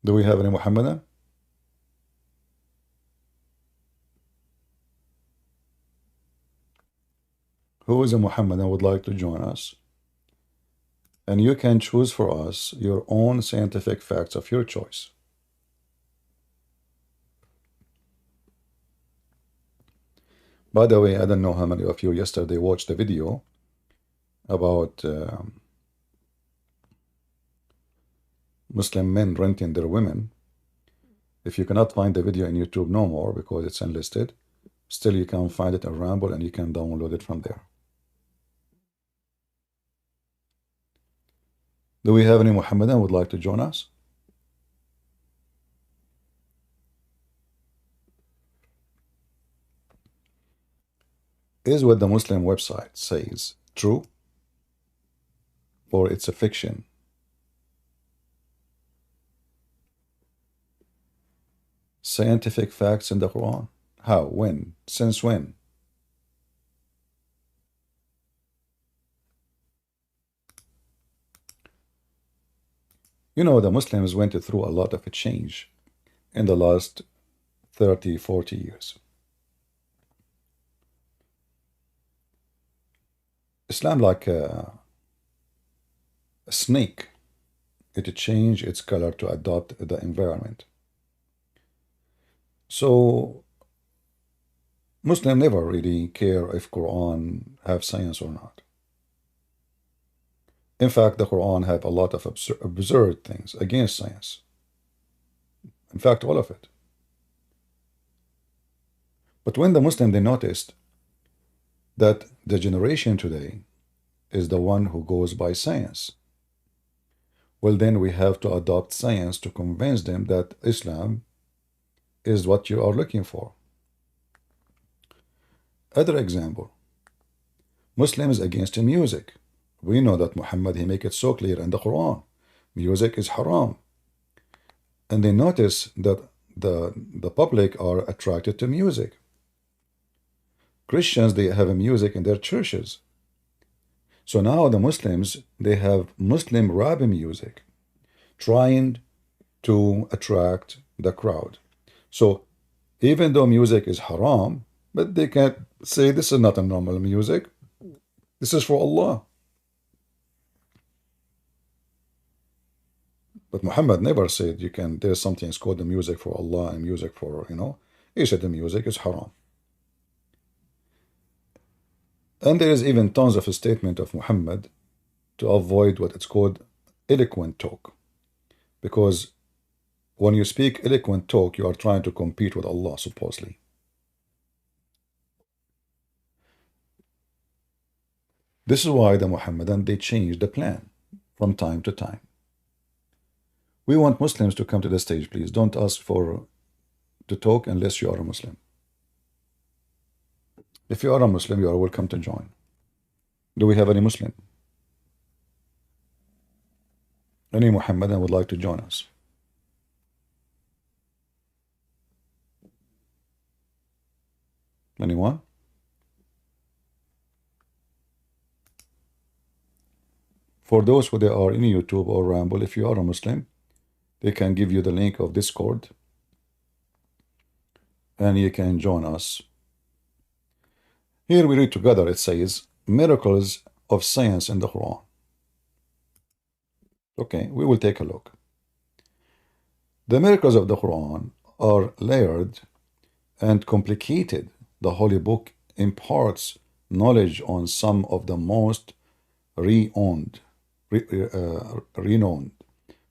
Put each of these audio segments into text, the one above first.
Do we have any Muhammadan? Who is a Muhammadan would like to join us? And you can choose for us your own scientific facts of your choice. By the way, I don't know how many of you yesterday watched the video about Muslim men renting their women. If you cannot find the video in YouTube no more because it's unlisted, still you can find it in Ramble and you can download it from there. Do we have any Muhammadan would like to join us? Is what the Muslim website says true, or it's a fiction? Scientific facts in the Quran. How? When? Since when? You know, the Muslims went through a lot of a change in the last 30, 40 years. Islam like a snake. It changed its color to adopt the environment. So Muslims never really care if Quran have science or not. In fact, the Quran have a lot of absurd things against science. In fact, all of it. But when the Muslim, they noticed that the generation today is the one who goes by science, well, then we have to adopt science to convince them that Islam is what you are looking for. Other example, Muslims against music. We know that Muhammad, he make it so clear in the Quran, music is haram. And they notice that the public are attracted to music. Christians, they have music in their churches. So now the Muslims, they have Muslim rap music trying to attract the crowd. So even though music is haram, but they can't say this is not a normal music. This is for Allah. But Muhammad never said you can, there's something it's called the music for Allah and music for, you know. He said the music is haram. And there is even tons of a statement of Muhammad to avoid what it's called eloquent talk. Because when you speak eloquent talk, you are trying to compete with Allah, supposedly. This is why the Muhammadan, they change the plan from time to time. We want Muslims to come to the stage, please. Don't ask to talk unless you are a Muslim. If you are a Muslim, you are welcome to join. Do we have any Muslim? Any Muhammadan would like to join us? Anyone? For those who they are in YouTube or Ramble, if you are a Muslim, they can give you the link of Discord and you can join us. Here we read together, it says, miracles of science in the Quran. Okay, we will take a look. The miracles of the Quran are layered and complicated. The Holy Book imparts knowledge on some of the most renowned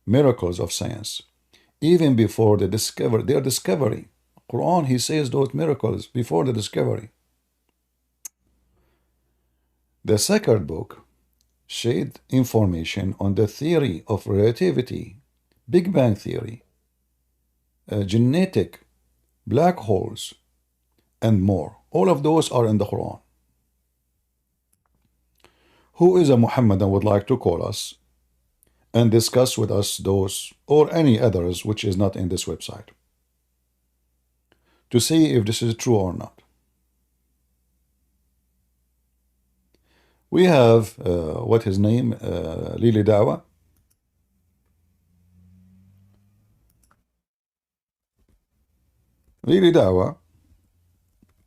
miracles of science, even before their discovery. Quran, he says those miracles before the discovery. The sacred book shed information on the theory of relativity, Big Bang theory, genetic, black holes, and more. All of those are in the Quran. Who is a Muhammadan would like to call us and discuss with us those or any others which is not in this website to see if this is true or not? We have, what his name, Lili Dawa. Really Dawah,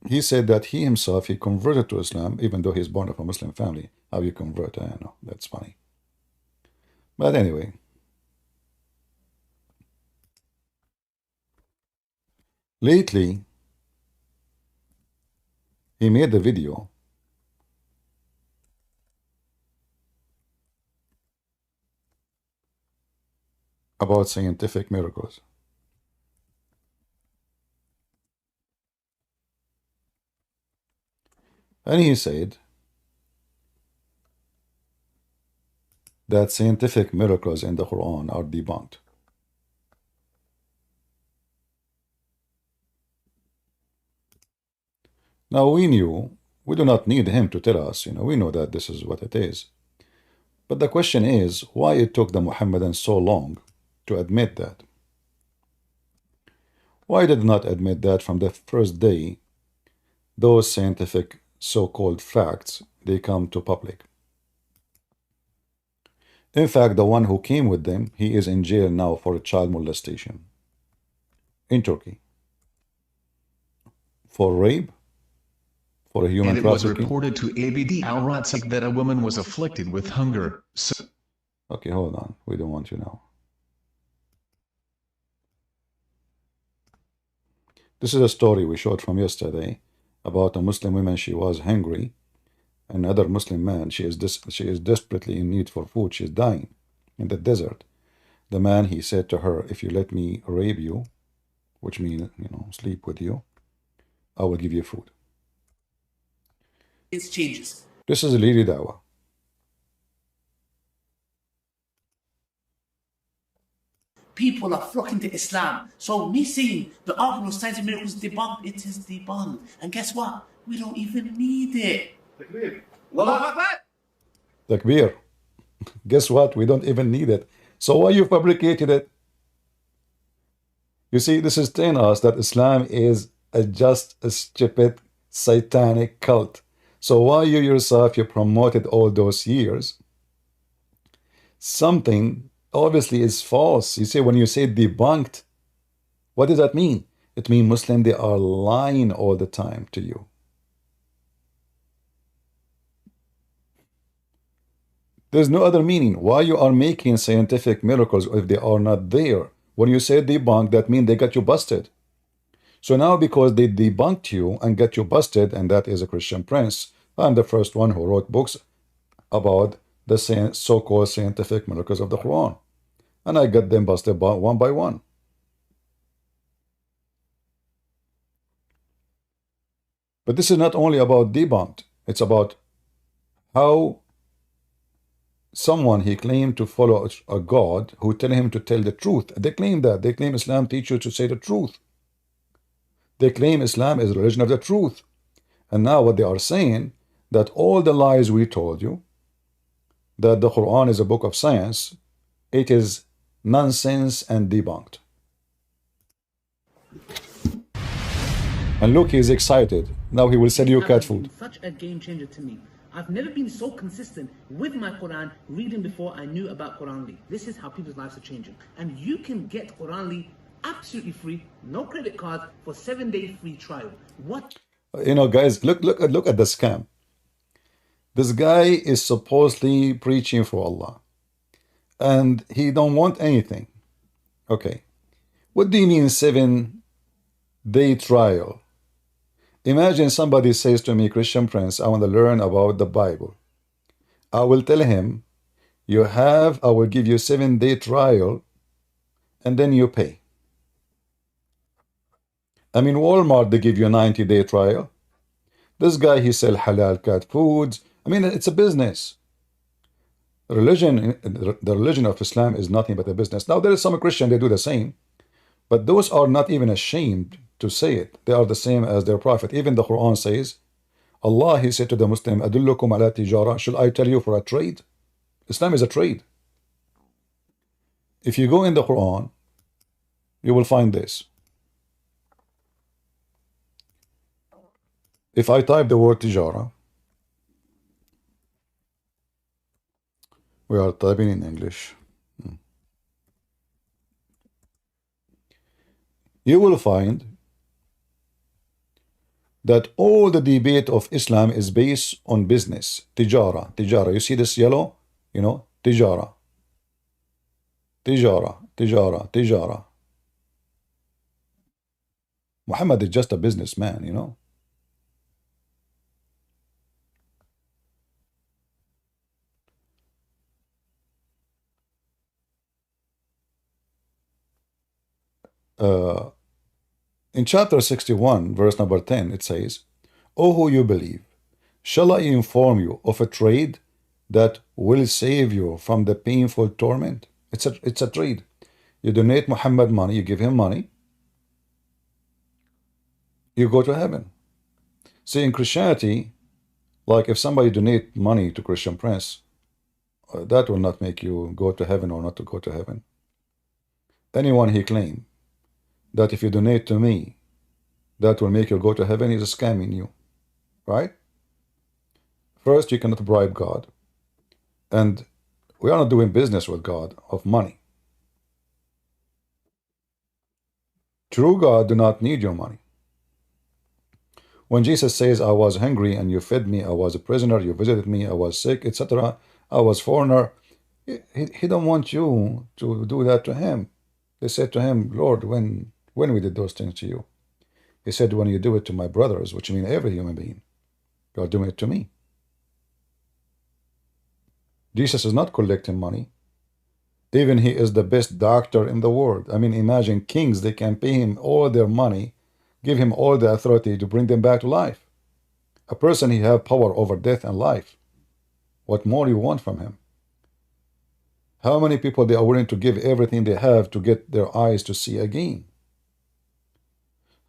he said that he himself, he converted to Islam, even though he's born of a Muslim family. How you convert? I don't know. That's funny. But anyway, lately, he made a video about scientific miracles. And he said that scientific miracles in the Quran are debunked. Now we do not need him to tell us, we know that this is what it is. But the question is, why it took the Muhammadans so long to admit that? Why did not admit that from the first day those scientific so-called facts, they come to public? In fact, the one who came with them, he is in jail now for child molestation in Turkey. For rape, for a human trafficking. And it was reported to Abd al-Razzaq that a woman was afflicted with hunger. So okay, hold on. We don't want you now. This is a story we showed from yesterday about a Muslim woman. She was hungry. Another Muslim man, she is desperately in need for food. She is dying in the desert. The man, he said to her, if you let me rape you, which means, sleep with you, I will give you food. It changes. This is Lili Dawah. People are flocking to Islam. So me saying the argument of science and miracles is debunked, it is debunked. And guess what? We don't even need it. Takbir. Guess what? We don't even need it. So why you fabricated it? You see, this is telling us that Islam is just a stupid, satanic cult. So why you yourself, you promoted all those years something obviously is false. You see, when you say debunked, what does that mean? It means Muslim, they are lying all the time to you. There's no other meaning. Why you are making scientific miracles if they are not there? When you say debunked, that means they got you busted. So now because they debunked you and got you busted, and that is a Christian prince, I'm the first one who wrote books about the so-called scientific miracles of the Quran. And I got them busted one by one. But this is not only about debunked. It's about how someone, he claimed to follow a God who tell him to tell the truth. They claim that. They claim Islam teaches you to say the truth. They claim Islam is a religion of the truth. And now what they are saying, that all the lies we told you, that the Quran is a book of science, it is nonsense and debunked. And look, he's excited. Now he will sell you cat food. Such a game changer to me. I've never been so consistent with my Quran, reading before I knew about Qur'anly. This is how people's lives are changing. And you can get Qur'anly absolutely free, no credit card, for 7-day free trial. What? Guys, look at the scam. This guy is supposedly preaching for Allah. And he don't want anything. Okay. What do you mean 7-day trial? Imagine somebody says to me, Christian Prince, I want to learn about the Bible. I will tell him, I will give you 7-day trial, and then you pay. I mean, Walmart, they give you a 90-day trial. This guy, he sell halal cat foods. I mean, it's a business. The religion of Islam is nothing but a business. Now, there is some Christian, they do the same. But those are not even ashamed to say it. They are the same as their prophet. Even the Quran says, Allah, he said to the Muslim, Adullukum ala tijara, should I tell you for a trade? Islam is a trade. If you go in the Quran, you will find this. If I type the word tijara, we are typing in English. You will find that all the debate of Islam is based on business. Tijara, tijara. You see this yellow? You know, tijara. Tijara, tijara, tijara. Muhammad is just a businessman, you know. In chapter 61, verse number 10, it says, O who you believe, shall I inform you of a trade that will save you from the painful torment? It's a trade. You donate Muhammad money, you give him money, you go to heaven. See, in Christianity, like if somebody donate money to Christian Prince, that will not make you go to heaven or not to go to heaven. Anyone he claim that if you donate to me, that will make you go to heaven, he's scamming you, right? First, you cannot bribe God. And we are not doing business with God of money. True God do not need your money. When Jesus says, I was hungry and you fed me, I was a prisoner, you visited me, I was sick, etc., I was foreigner, he don't want you to do that to him. They said to him, Lord, when we did those things to you? He said, when you do it to my brothers, which mean every human being, you are doing it to me. Jesus is not collecting money. Even he is the best doctor in the world. I mean, imagine kings, they can pay him all their money, give him all the authority to bring them back to life. A person, he have power over death and life. What more you want from him? How many people they are willing to give everything they have to get their eyes to see again?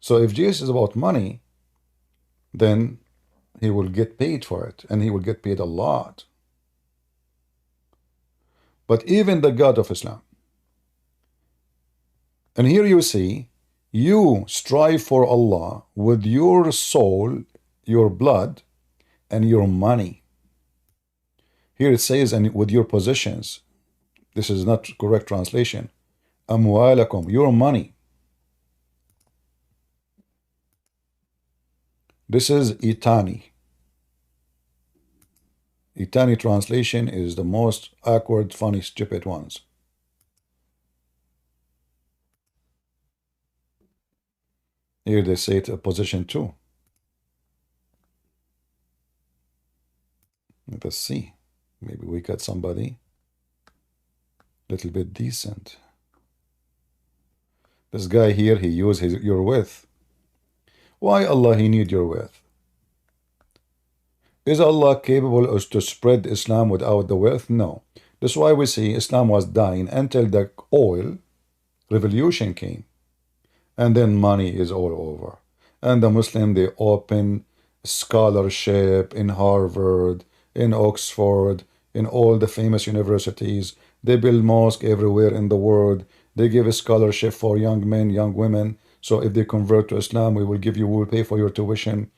So if Jesus is about money, then he will get paid for it, and he will get paid a lot. But even the God of Islam, and here you see, you strive for Allah with your soul, your blood, and your money. Here it says, and with your possessions. This is not correct translation. Amwalakum, your money. This is Itani. Itani translation is the most awkward, funny, stupid ones. Here they say it position 2. Let us see. Maybe we got somebody a little bit decent. This guy here, he used your wealth. Why Allah he need your wealth? Is Allah capable of to spread Islam without the wealth? No. That's why we see Islam was dying until the oil revolution came. And then money is all over. And the Muslim, they open scholarship in Harvard, in Oxford, in all the famous universities. They build mosques everywhere in the world. They give a scholarship for young men, young women. So if they convert to Islam, we will pay for your tuition.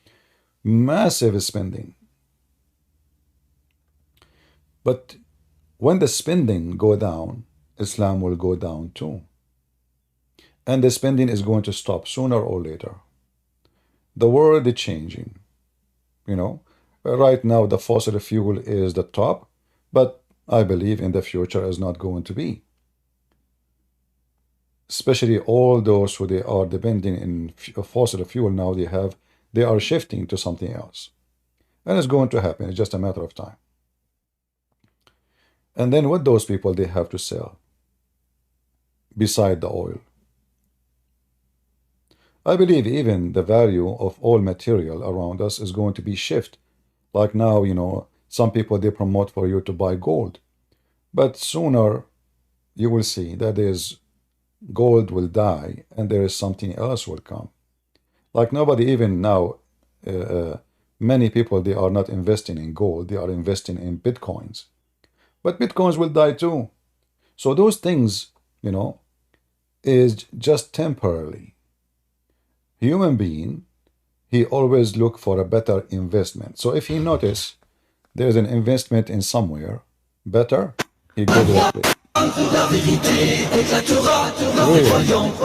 Massive spending. But when the spending go down, Islam will go down too. And the spending is going to stop sooner or later. The world is changing. You know, right now the fossil fuel is the top, but I believe in the future is not going to be. Especially all those who they are depending in fossil fuel now, they are shifting to something else. And it's going to happen. It's just a matter of time. And then what those people they have to sell beside the oil? I believe even the value of all material around us is going to be shift. Like now, you know, some people they promote for you to buy gold. But sooner you will see that gold will die and there is something else will come. Like nobody even now, many people, they are not investing in gold. They are investing in Bitcoins. But Bitcoins will die too. So those things, you know, is just temporarily. Human being, he always look for a better investment. So if he notice there's an investment in somewhere better, he go to that place.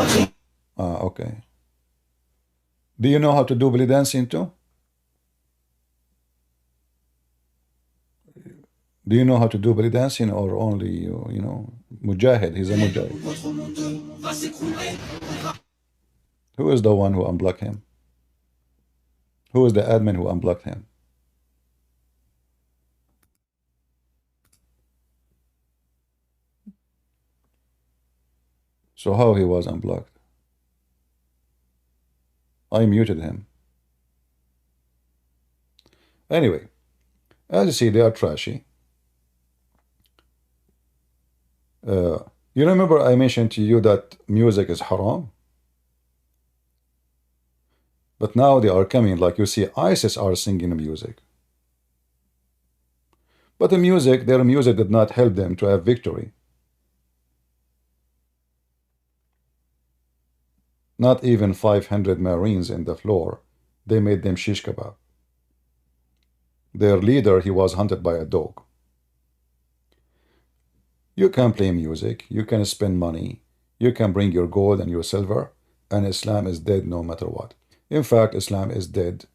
Really? Okay. Do you know how to do belly dancing too? Do you know how to do belly dancing, or only you know, Mujahid? He's a Mujahid. Who is the one who unblocked him? Who is the admin who unblocked him? So how he was unblocked? I muted him. Anyway, as you see, they are trashy. You remember I mentioned to you that music is haram? But now they are coming, like you see, ISIS are singing music. But the music, their music did not help them to have victory. Not even 500 Marines in the floor, they made them shish kebab. Their leader, he was hunted by a dog. You can play music, you can spend money, you can bring your gold and your silver, and Islam is dead no matter what. In fact, Islam is dead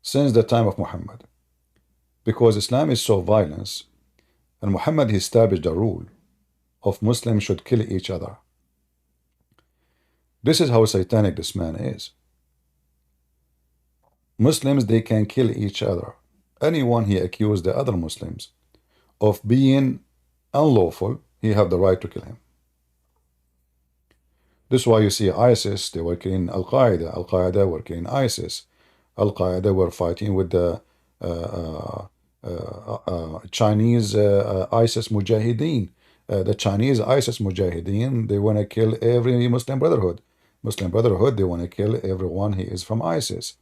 since the time of Muhammad. Because Islam is so violent, and Muhammad established a rule of Muslims should kill each other. This is how satanic this man is. Muslims, they can kill each other. Anyone he accused the other Muslims of being unlawful, he have the right to kill him. This is why you see ISIS, they were killing Al-Qaeda. Al-Qaeda were killing ISIS. Al-Qaeda were fighting with the Chinese ISIS Mujahideen. The Chinese ISIS Mujahideen, they want to kill every Muslim Brotherhood. Muslim Brotherhood, they want to kill everyone who is from ISIS.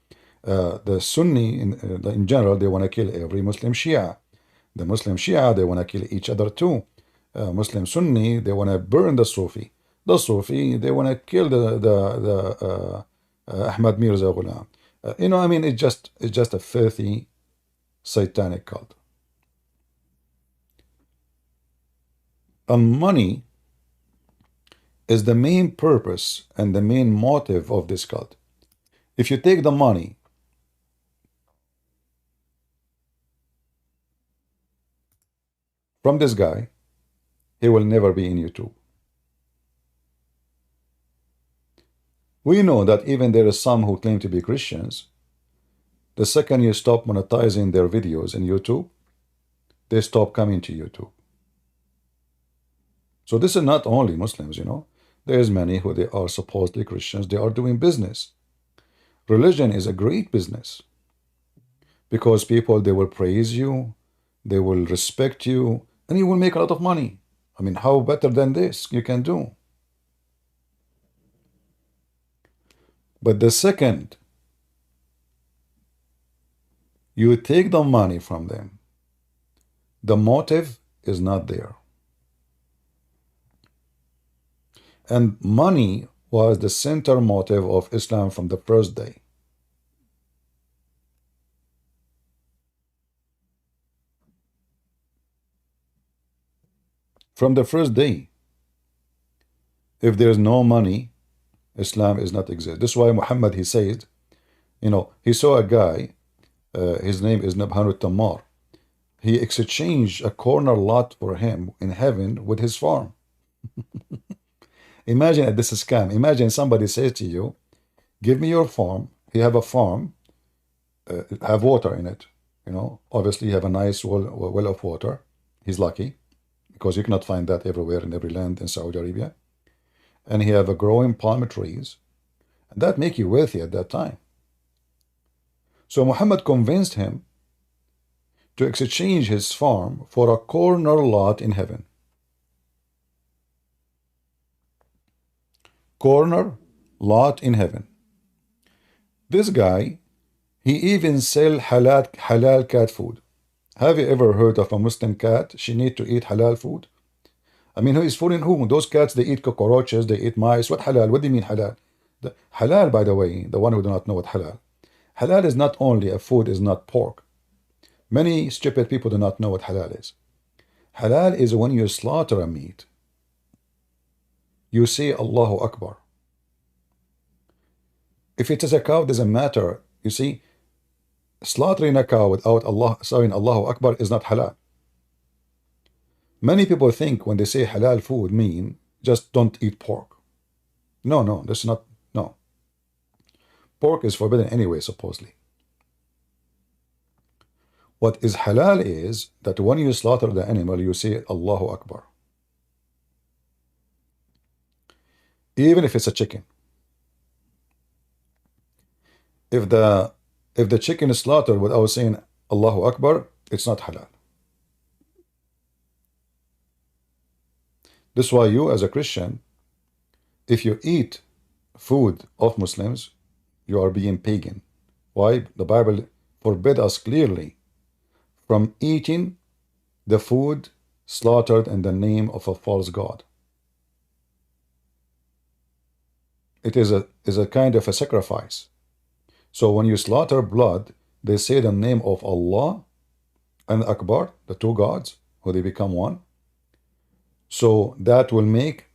The Sunni, in general, they want to kill every Muslim Shia. The Muslim Shia, they want to kill each other too. Muslim Sunni, they want to burn the Sufi. The Sufi, they want to kill the Ahmad Mirza Ghulam. You know, I mean, it's just a filthy, satanic cult. And money is the main purpose and the main motive of this cult. If you take the money from this guy, he will never be in YouTube. We know that even there are some who claim to be Christians. The second you stop monetizing their videos in YouTube, they stop coming to YouTube. So this is not only Muslims, you know. There's many who they are supposedly Christians. They are doing business. Religion is a great business. Because people, they will praise you, they will respect you, and you will make a lot of money. I mean, how better than this you can do? But the second you take the money from them, the motive is not there. And money was the center motive of Islam from the first day. From the first day. If there is no money, Islam is not exist. This is why Muhammad, he said, you know, he saw a guy, his name is Nabhanu Tammar. He exchanged a corner lot for him in heaven with his farm. Imagine this is scam. Imagine somebody says to you, give me your farm. You have a farm, have water in it. You know, obviously you have a nice well of water. He's lucky because you cannot find that everywhere in every land in Saudi Arabia. And he have a growing palm trees. And that make you wealthy at that time. So Muhammad convinced him to exchange his farm for a corner lot in heaven. Corner lot in heaven. This guy, he even sell halal cat food. Have you ever heard of a Muslim cat? She need to eat halal food. I mean, who is fooling who? Those cats, they eat cockroaches, they eat mice. What halal? What do you mean halal? The halal, by the way, the one who do not know what halal. Halal is not only a food, is not pork. Many stupid people do not know what halal is. Halal is when you slaughter a meat. You say Allahu Akbar. If it is a cow, doesn't matter. You see, slaughtering a cow without Allah saying Allahu Akbar is not halal. Many people think when they say halal food mean just don't eat pork. No, no, that's not, no. Pork is forbidden anyway, supposedly. What is halal is that when you slaughter the animal, you say Allahu Akbar. Even if it's a chicken. If the chicken is slaughtered without saying Allahu Akbar, it's not halal. This is why you, as a Christian, if you eat food of Muslims, you are being pagan. Why? The Bible forbids us clearly from eating the food slaughtered in the name of a false god. It is a kind of a sacrifice. So when you slaughter blood, they say the name of Allah and Akbar, the two gods, who they become one. So that will make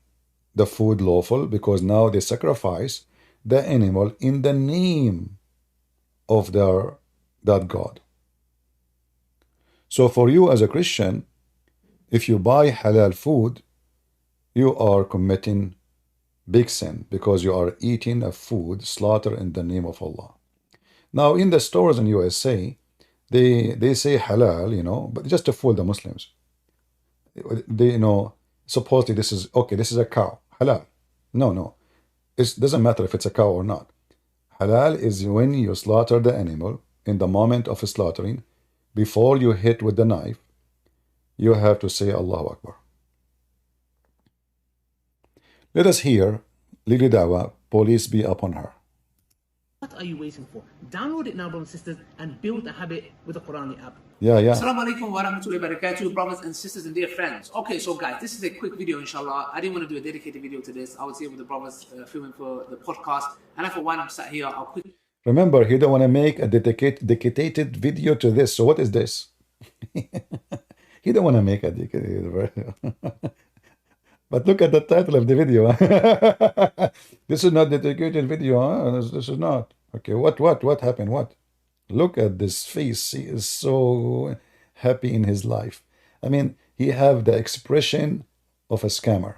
the food lawful, because now they sacrifice the animal in the name of that god. So for you as a Christian, if you buy halal food, you are committing big sin, because you are eating a food slaughtered in the name of Allah. Now in the stores in USA, they say halal, you know, but just to fool the Muslims. They, you know, supposedly this is okay, this is a cow, halal. No, no, it doesn't matter if it's a cow or not. Halal is when you slaughter the animal in the moment of slaughtering. Before you hit with the knife, you have to say Allahu Akbar. Let us hear Lily Dawa, police be upon her. What are you waiting for? Download it now, brothers and sisters, and build a habit with the Qur'an app. Yeah. Assalamu alaikum wa rahmatullahi wa barakatuh, brothers and sisters and dear friends. Okay, so guys, this is a quick video, inshallah. I didn't want to do a dedicated video to this. I was here with the brothers filming for the podcast, and I thought, while I'm sat here, I'll quickly... Remember, he don't want to make a dedicated video to this. So what is this? He don't want to make a dedicated video. But look at the title of the video. This is not the dedicated video. Huh? This is not. Okay, what happened? What? Look at this face. He is so happy in his life. I mean, he have the expression of a scammer.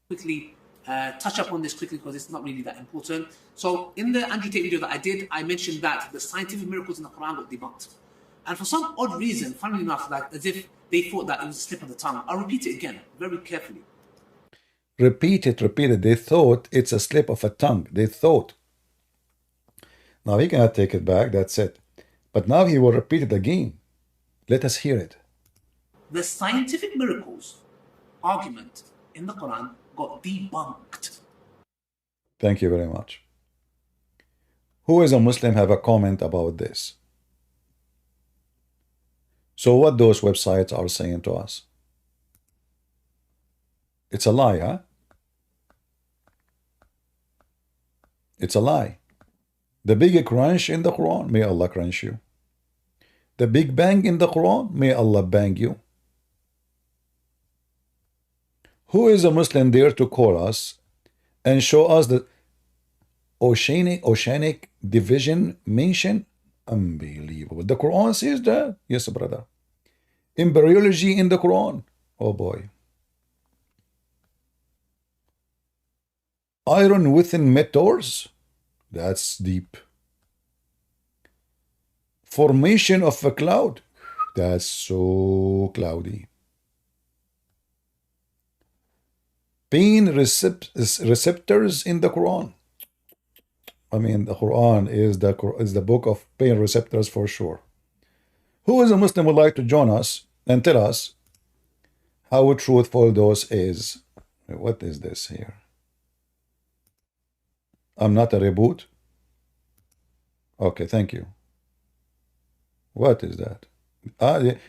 Quickly touch up on this quickly, because it's not really that important. So in the Andrew Tate video that I did, I mentioned that the scientific miracles in the Quran got debunked. And for some odd reason, funnily enough, like as if they thought that it was a slip of the tongue. I'll repeat it again, very carefully. Repeat it. They thought it's a slip of a tongue. They thought. Now he cannot take it back. That's it. But now he will repeat it again. Let us hear it. The scientific miracles argument in the Quran got debunked. Thank you very much. Who is a Muslim have a comment about this? So what those websites are saying to us? It's a lie, huh? It's a lie. The big crunch in the Quran, may Allah crunch you. The big bang in the Quran, may Allah bang you. Who is a Muslim there to call us and show us the oceanic division mentioned? Unbelievable. The Quran says that? Yes, brother. Embryology in the Quran. Oh boy. Iron within meteors? That's deep. Formation of a cloud? That's so cloudy. Pain receptors in the Quran? I mean, the Quran is the book of pain receptors for sure. Who is a Muslim would like to join us and tell us how truthful those is? What is this here? I'm not a reboot. Okay, thank you. What is that?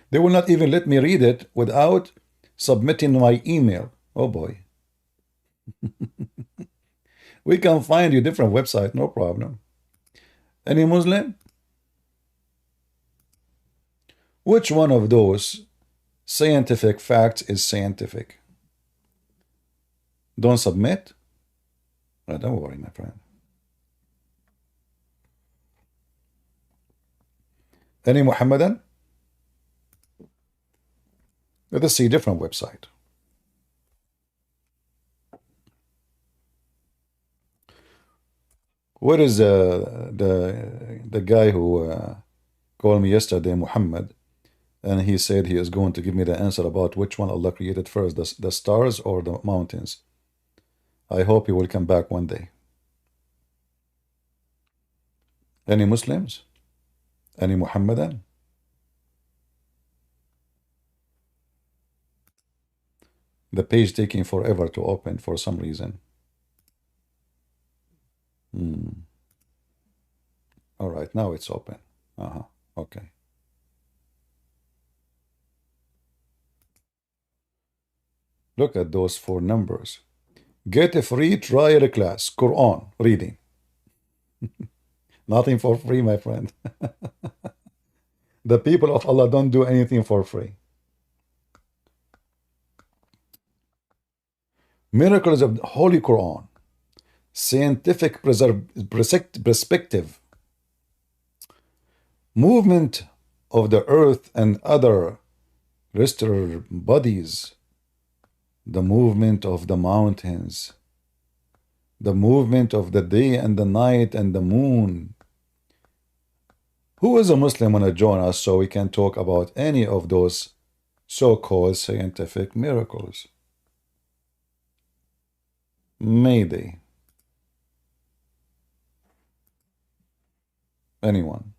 They will not even let me read it without submitting my email. Oh boy. We can find you different website, no problem. Any Muslim? Which one of those scientific facts is scientific? Don't submit? Don't worry, my friend. Any Muhammadan? Let us see a different website. Where is the guy who called me yesterday, Muhammad, and he said he is going to give me the answer about which one Allah created first, the stars or the mountains. I hope he will come back one day. Any Muslims? Any Muhammadan? The page taking forever to open for some reason. All right, now it's open. Okay. Look at those 4 numbers. Get a free trial class, Quran reading. Nothing for free, my friend. The people of Allah don't do anything for free. Miracles of the Holy Quran. Scientific perspective. Movement of the earth and other terrestrial bodies. The movement of the mountains. The movement of the day and the night and the moon. Who is a Muslim want to join us so we can talk about any of those so-called scientific miracles? Mayday. Anyone?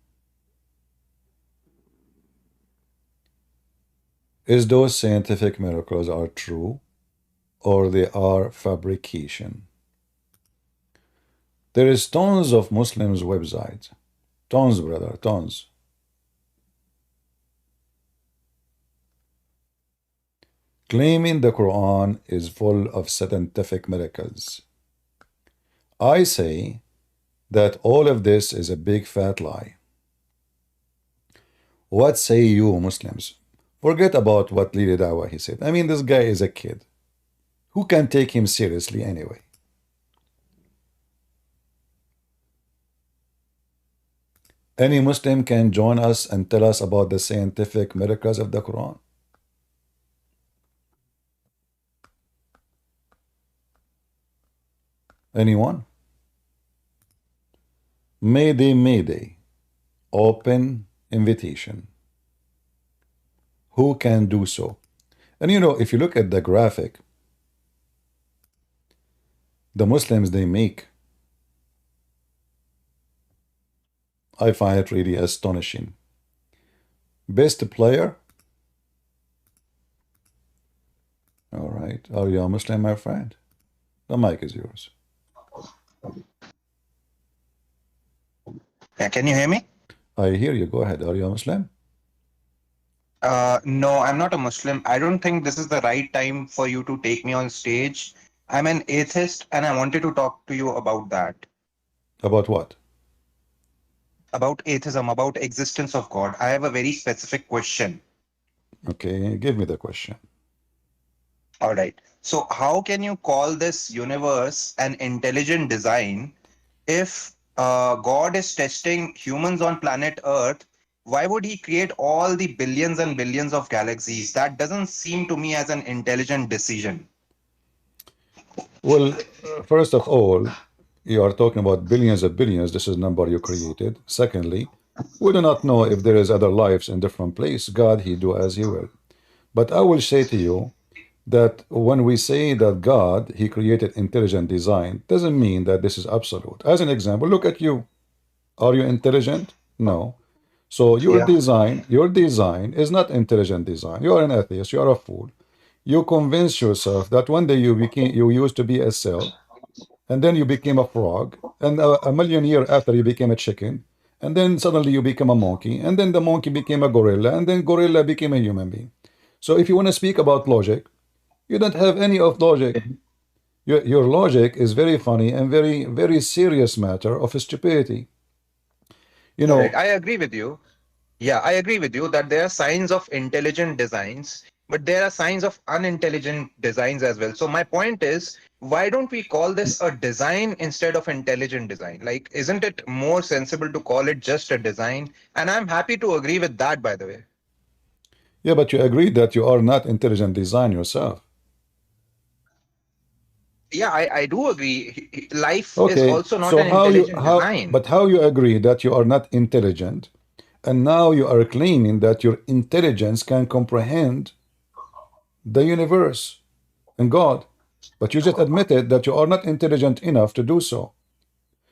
Is those scientific miracles are true or they are fabrication? There is tons of Muslims websites. Tons, brother, tons. Claiming the Quran is full of scientific miracles. I say that all of this is a big fat lie. What say you, Muslims? Forget about what Lili Dawa he said. I mean, this guy is a kid. Who can take him seriously anyway? Any Muslim can join us and tell us about the scientific miracles of the Quran. Anyone? Mayday, mayday. Open invitation. Who can do so? And you know, if you look at the graphic, the Muslims they make, I find it really astonishing. Best player? All right. Are you a Muslim, my friend? The mic is yours. Yeah, can you hear me? I hear you. Go ahead. Are you a Muslim? No, I'm not a Muslim. I don't think this is the right time for you to take me on stage. I'm an atheist and I wanted to talk to you about that. About what? About atheism, about existence of God. I have a very specific question. Okay, give me the question. All right. So how can you call this universe an intelligent design if God is testing humans on planet Earth? Why would he create all the billions and billions of galaxies? That doesn't seem to me as an intelligent decision. Well, first of all, you are talking about billions of billions. This is number you created. Secondly, we do not know if there is other lives in different place. God, he do as he will. But I will say to you that when we say that God, he created intelligent design, doesn't mean that this is absolute. As an example, look at you. Are you intelligent? No. So your design is not intelligent design. You are an atheist. You are a fool. You convince yourself that one day you used to be a cell, and then you became a frog, and a million years after you became a chicken, and then suddenly you became a monkey, and then the monkey became a gorilla, and then gorilla became a human being. So if you want to speak about logic, you don't have any of logic. Your logic is very funny and very, very serious matter of stupidity. You know, I agree with you. Yeah, I agree with you that there are signs of intelligent designs, but there are signs of unintelligent designs as well. So my point is, why don't we call this a design instead of intelligent design? Like, isn't it more sensible to call it just a design? And I'm happy to agree with that, by the way. Yeah, but you agreed that you are not intelligent design yourself. Yeah, I do agree. Life is Okay, also not so an intelligent design. how you agree that you are not intelligent, and now you are claiming that your intelligence can comprehend the universe and God, but you just admitted that you are not intelligent enough to do so.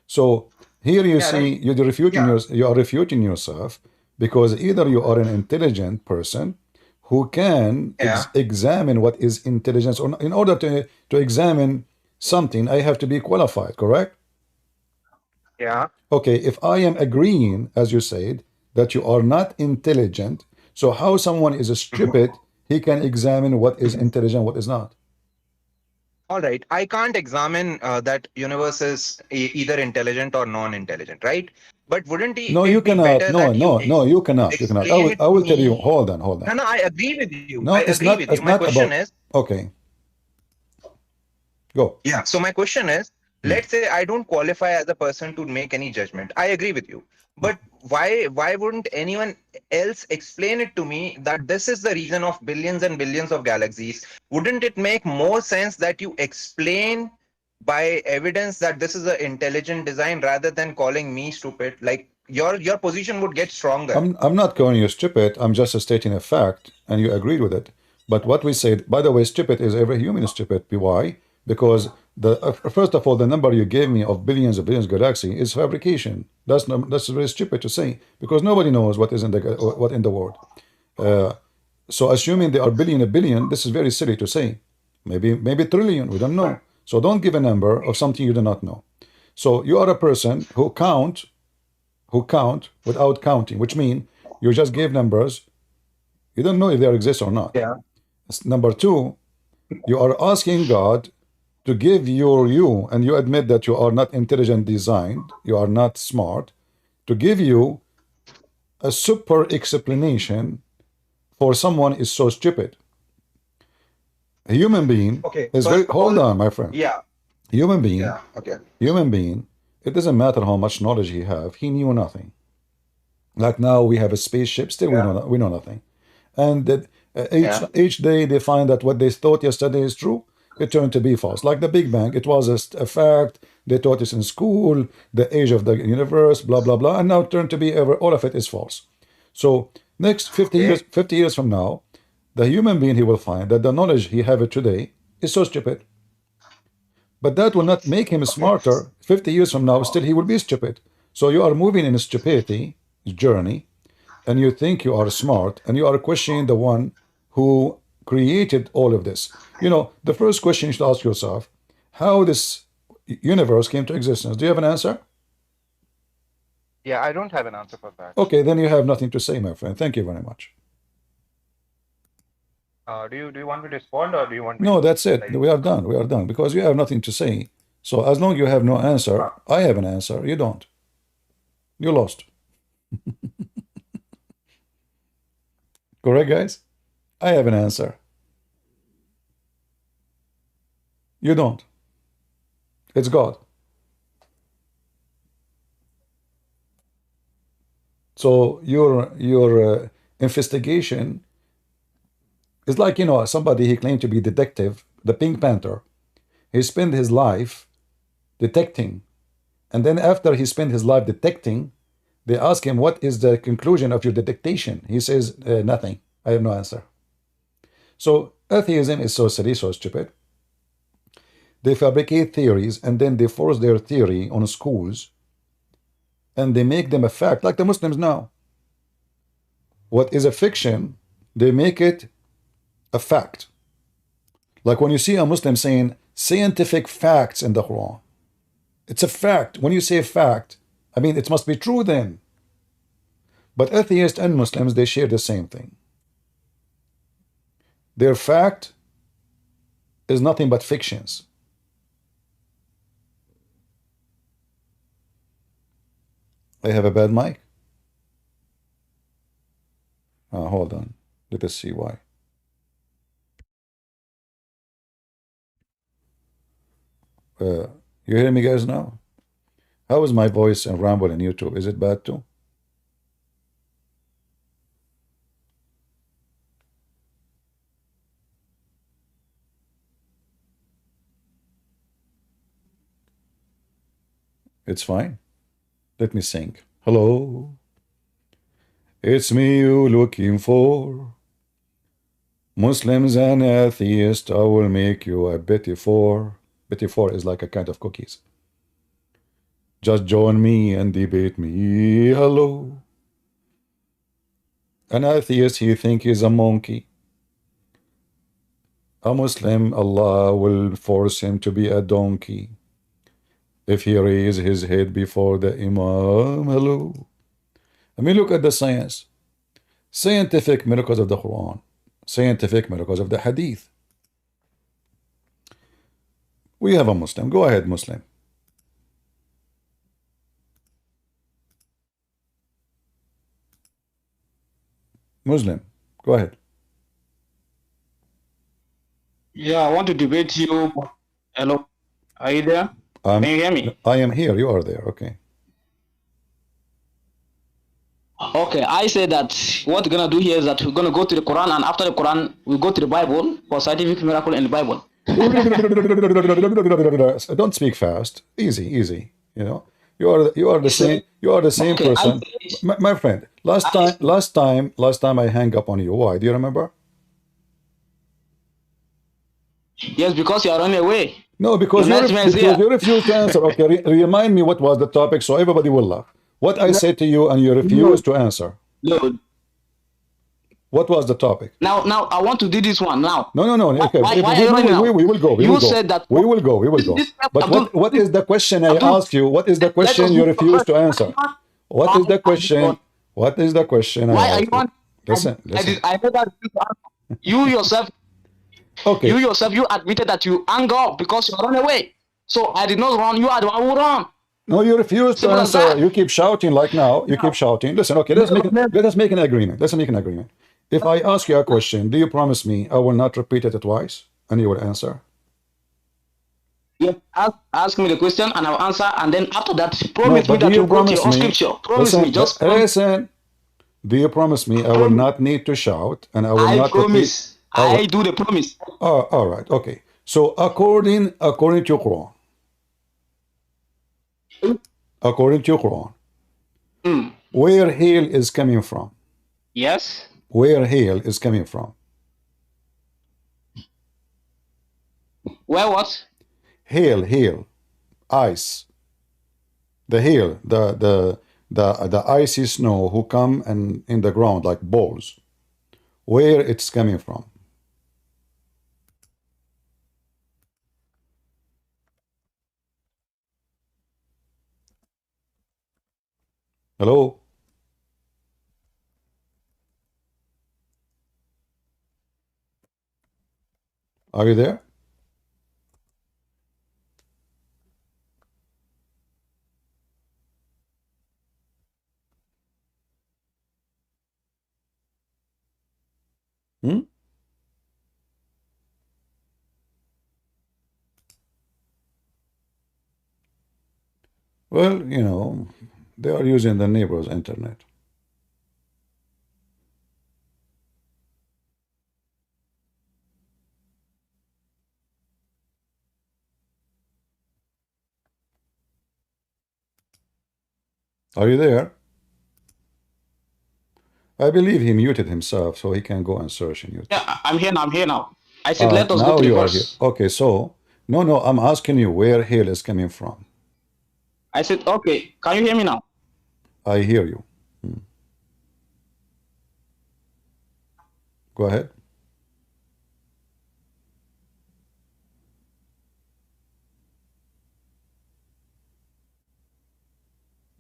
So here you Yeah, see right. you are refuting yourself, because either you are an intelligent person who can Yeah. examine what is intelligence, or in order to examine something, I have to be qualified, correct? Yeah. Okay, if I am agreeing, as you said, that you are not intelligent, so how someone is stupid, he can examine what is intelligent, what is not? All right. I can't examine that universe is either intelligent or non-intelligent, right? But wouldn't No, you it be cannot. better No, that you no, no, you cannot. You cannot. explain it I to will tell you. me? Hold on, hold No, on. no, I agree with you. No, I agree with you. it's My not question about. is, Okay, go. yeah. So my question is, Hmm. let's say I don't qualify as a person to make any judgment. I agree with you. But why wouldn't anyone else explain it to me that this is the reason of billions and billions of galaxies? Wouldn't it make more sense that you explain by evidence that this is an intelligent design rather than calling me stupid? Like your position would get stronger. I'm not calling you stupid. I'm just stating a fact, and you agreed with it. But what we said, by the way, stupid is every human is stupid. Why? Because the first of all, the number you gave me of billions of galaxy is fabrication. That's very stupid to say, because nobody knows what is in the world. Uh, so assuming there are billion a billion, this is very silly to say. Maybe trillion. We don't know. So don't give a number of something you do not know. So you are a person who count without counting, which means you just gave numbers. You don't know if they exist or not. Yeah. Number two, you are asking God to give you, and you admit that you are not intelligent designed, you are not smart, to give you a super explanation for someone is so stupid. A human being Okay. is very, First of hold all, on, my friend. yeah. Human being, Yeah. Okay. human being, it doesn't matter how much knowledge he have, he knew nothing. Like now we have a spaceship, still Yeah. we know nothing. And that Yeah. each day they find that what they thought yesterday is true, it turned to be false. Like the Big Bang, it was a fact. They taught us in school, the age of the universe, blah blah blah, and now it turned to be all of it is false. So next Okay. 50 years from now, the human being he will find that the knowledge he have it today is so stupid. But that will not make him Okay. smarter. 50 years from now, still he will be stupid. So you are moving in a stupidity journey, and you think you are smart, and you are questioning the one who created all of this. You know, the first question you should ask yourself, how this universe came to existence. Do you have an answer? Yeah, I don't have an answer for that. Okay, then you have nothing to say, my friend. Thank you very much. Do you want me to respond or do you want me No, to that's it. like? We are done. We are done because you have nothing to say. So as long as you have no answer, Uh, I have an answer. You don't. You lost. Correct, guys? I have an answer. You don't. It's God. So your investigation is like, somebody he claimed to be detective, the Pink Panther. He spent his life detecting, and then after he spent his life detecting, they ask him, what is the conclusion of your detectation? He says, nothing. I have no answer. So atheism is so silly, so stupid. They fabricate theories and then they force their theory on schools and they make them a fact, like the Muslims now. What is a fiction, they make it a fact. Like when you see a Muslim saying scientific facts in the Quran, it's a fact. When you say a fact, I mean, it must be true then. But atheists and Muslims, they share the same thing. Their fact is nothing but fictions. I have a bad mic. Hold on. Let us see why. You hear me, guys, now? How is my voice and ramble in YouTube? Is it bad too? It's fine. Let me sing. Hello. It's me you looking for. Muslims and atheists, I will make you a betty for. Betty for is like a kind of cookies. Just join me and debate me. Hello. An atheist, he think he's a monkey. A Muslim, Allah will force him to be a donkey if he raise his head before the Imam. Hello. I mean, look at the science. Scientific miracles of the Quran. Scientific miracles of the Hadith. We have a Muslim. Go ahead, Muslim. Muslim, go ahead. Yeah, I want to debate you. Hello, are you there? Can you hear me? I am here. You are there. Okay. Okay, I say that what we're gonna do here is that we're gonna go to the Quran, and after the Quran, we go to the Bible for scientific miracle in the Bible. Don't speak fast. Easy, easy. You know, you are the same. You are the same Okay, person, my friend. Last time I hang up on you. Why? Do you remember? Yes, because you are running away. No, because you refused to answer. Okay, remind me what was the topic so everybody will laugh. What I said to you and you refused to answer. No. What was the topic? Now, I want to do this one now. No. Okay. Why are you running now? We will go. You said that. We will go. But what is the question I asked you? What is the question you refused to answer? What is the question? What is the question? Why are you on? Listen. I know that you yourself. Okay. You yourself, you admitted that you hung up because you run away. So I did not run. You are the one who ran. No, you refuse to answer. You keep shouting like now. You keep shouting. Listen, okay, let us make an agreement. Let's make an agreement. If I ask you a question, do you promise me I will not repeat it twice and you will answer? Yeah, ask me the question and I'll answer, and then after that, promise me that you go to your own scripture. Promise me, just listen. Do you promise me I will not need to shout and I will not promise. I do the promise. Oh, all right, okay. So according to Quran, where hail is coming from? Yes. Where hail is coming from? Where what? Hail, ice. The hail, the icy snow who come and in the ground like balls. Where it's coming from? Hello? Are you there? Hmm? Well, you know, they are using the neighbor's internet. Are you there? I believe he muted himself so he can go and search in YouTube. Yeah, I'm here now. I said let us go to the verse. Okay, so no, I'm asking you where hail is coming from. I said, okay, can you hear me now? I hear you. Go ahead.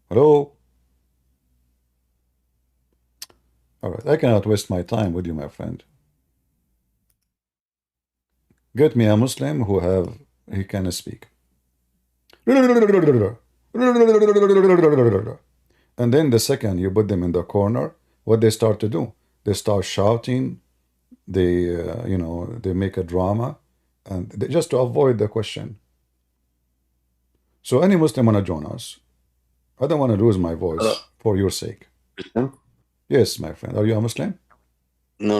Hello? All right, I cannot waste my time with you, my friend. Get me a Muslim he can speak. And then the second you put them in the corner, what they start to do? They start shouting. They, they make a drama, and just to avoid the question. So any Muslim want to join us? I don't want to lose my voice for your sake. Christian? Yes, my friend. Are you a Muslim? No,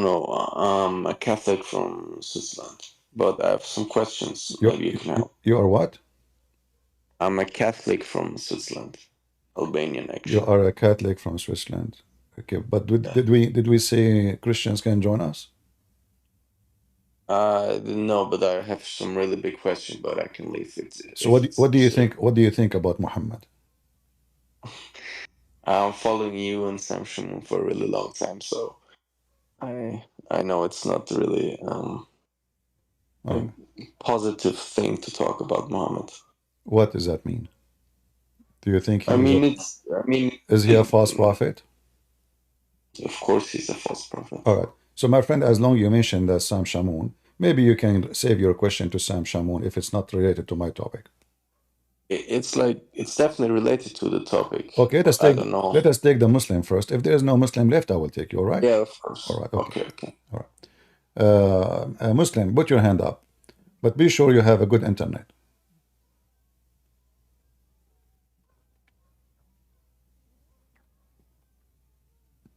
I'm a Catholic from Switzerland, but I have some questions. You, Maybe you can help. you are what? I'm a Catholic from Switzerland, Albanian You actually. are a Catholic from Switzerland. Okay, but Yeah. did we say Christians can join us? No, but I have some really big question, but I can leave it. So what do you think? What do you think about Muhammad? I'm following you and Sam Shamoun for a really long time, so I know it's not really a positive thing to talk about Muhammad. What does that mean? Do you think I mean, is he a false prophet? Of course, he's a false prophet. All right. So, my friend, as long you mentioned that Sam Shamoun, maybe you can save your question to Sam Shamoun if it's not related to my topic. It's definitely related to the topic. Okay, let us take the Muslim first. If there is no Muslim left, I will take you. All right? Yeah, of course. All right. Okay. Okay. All right. Muslim, put your hand up, but be sure you have a good internet.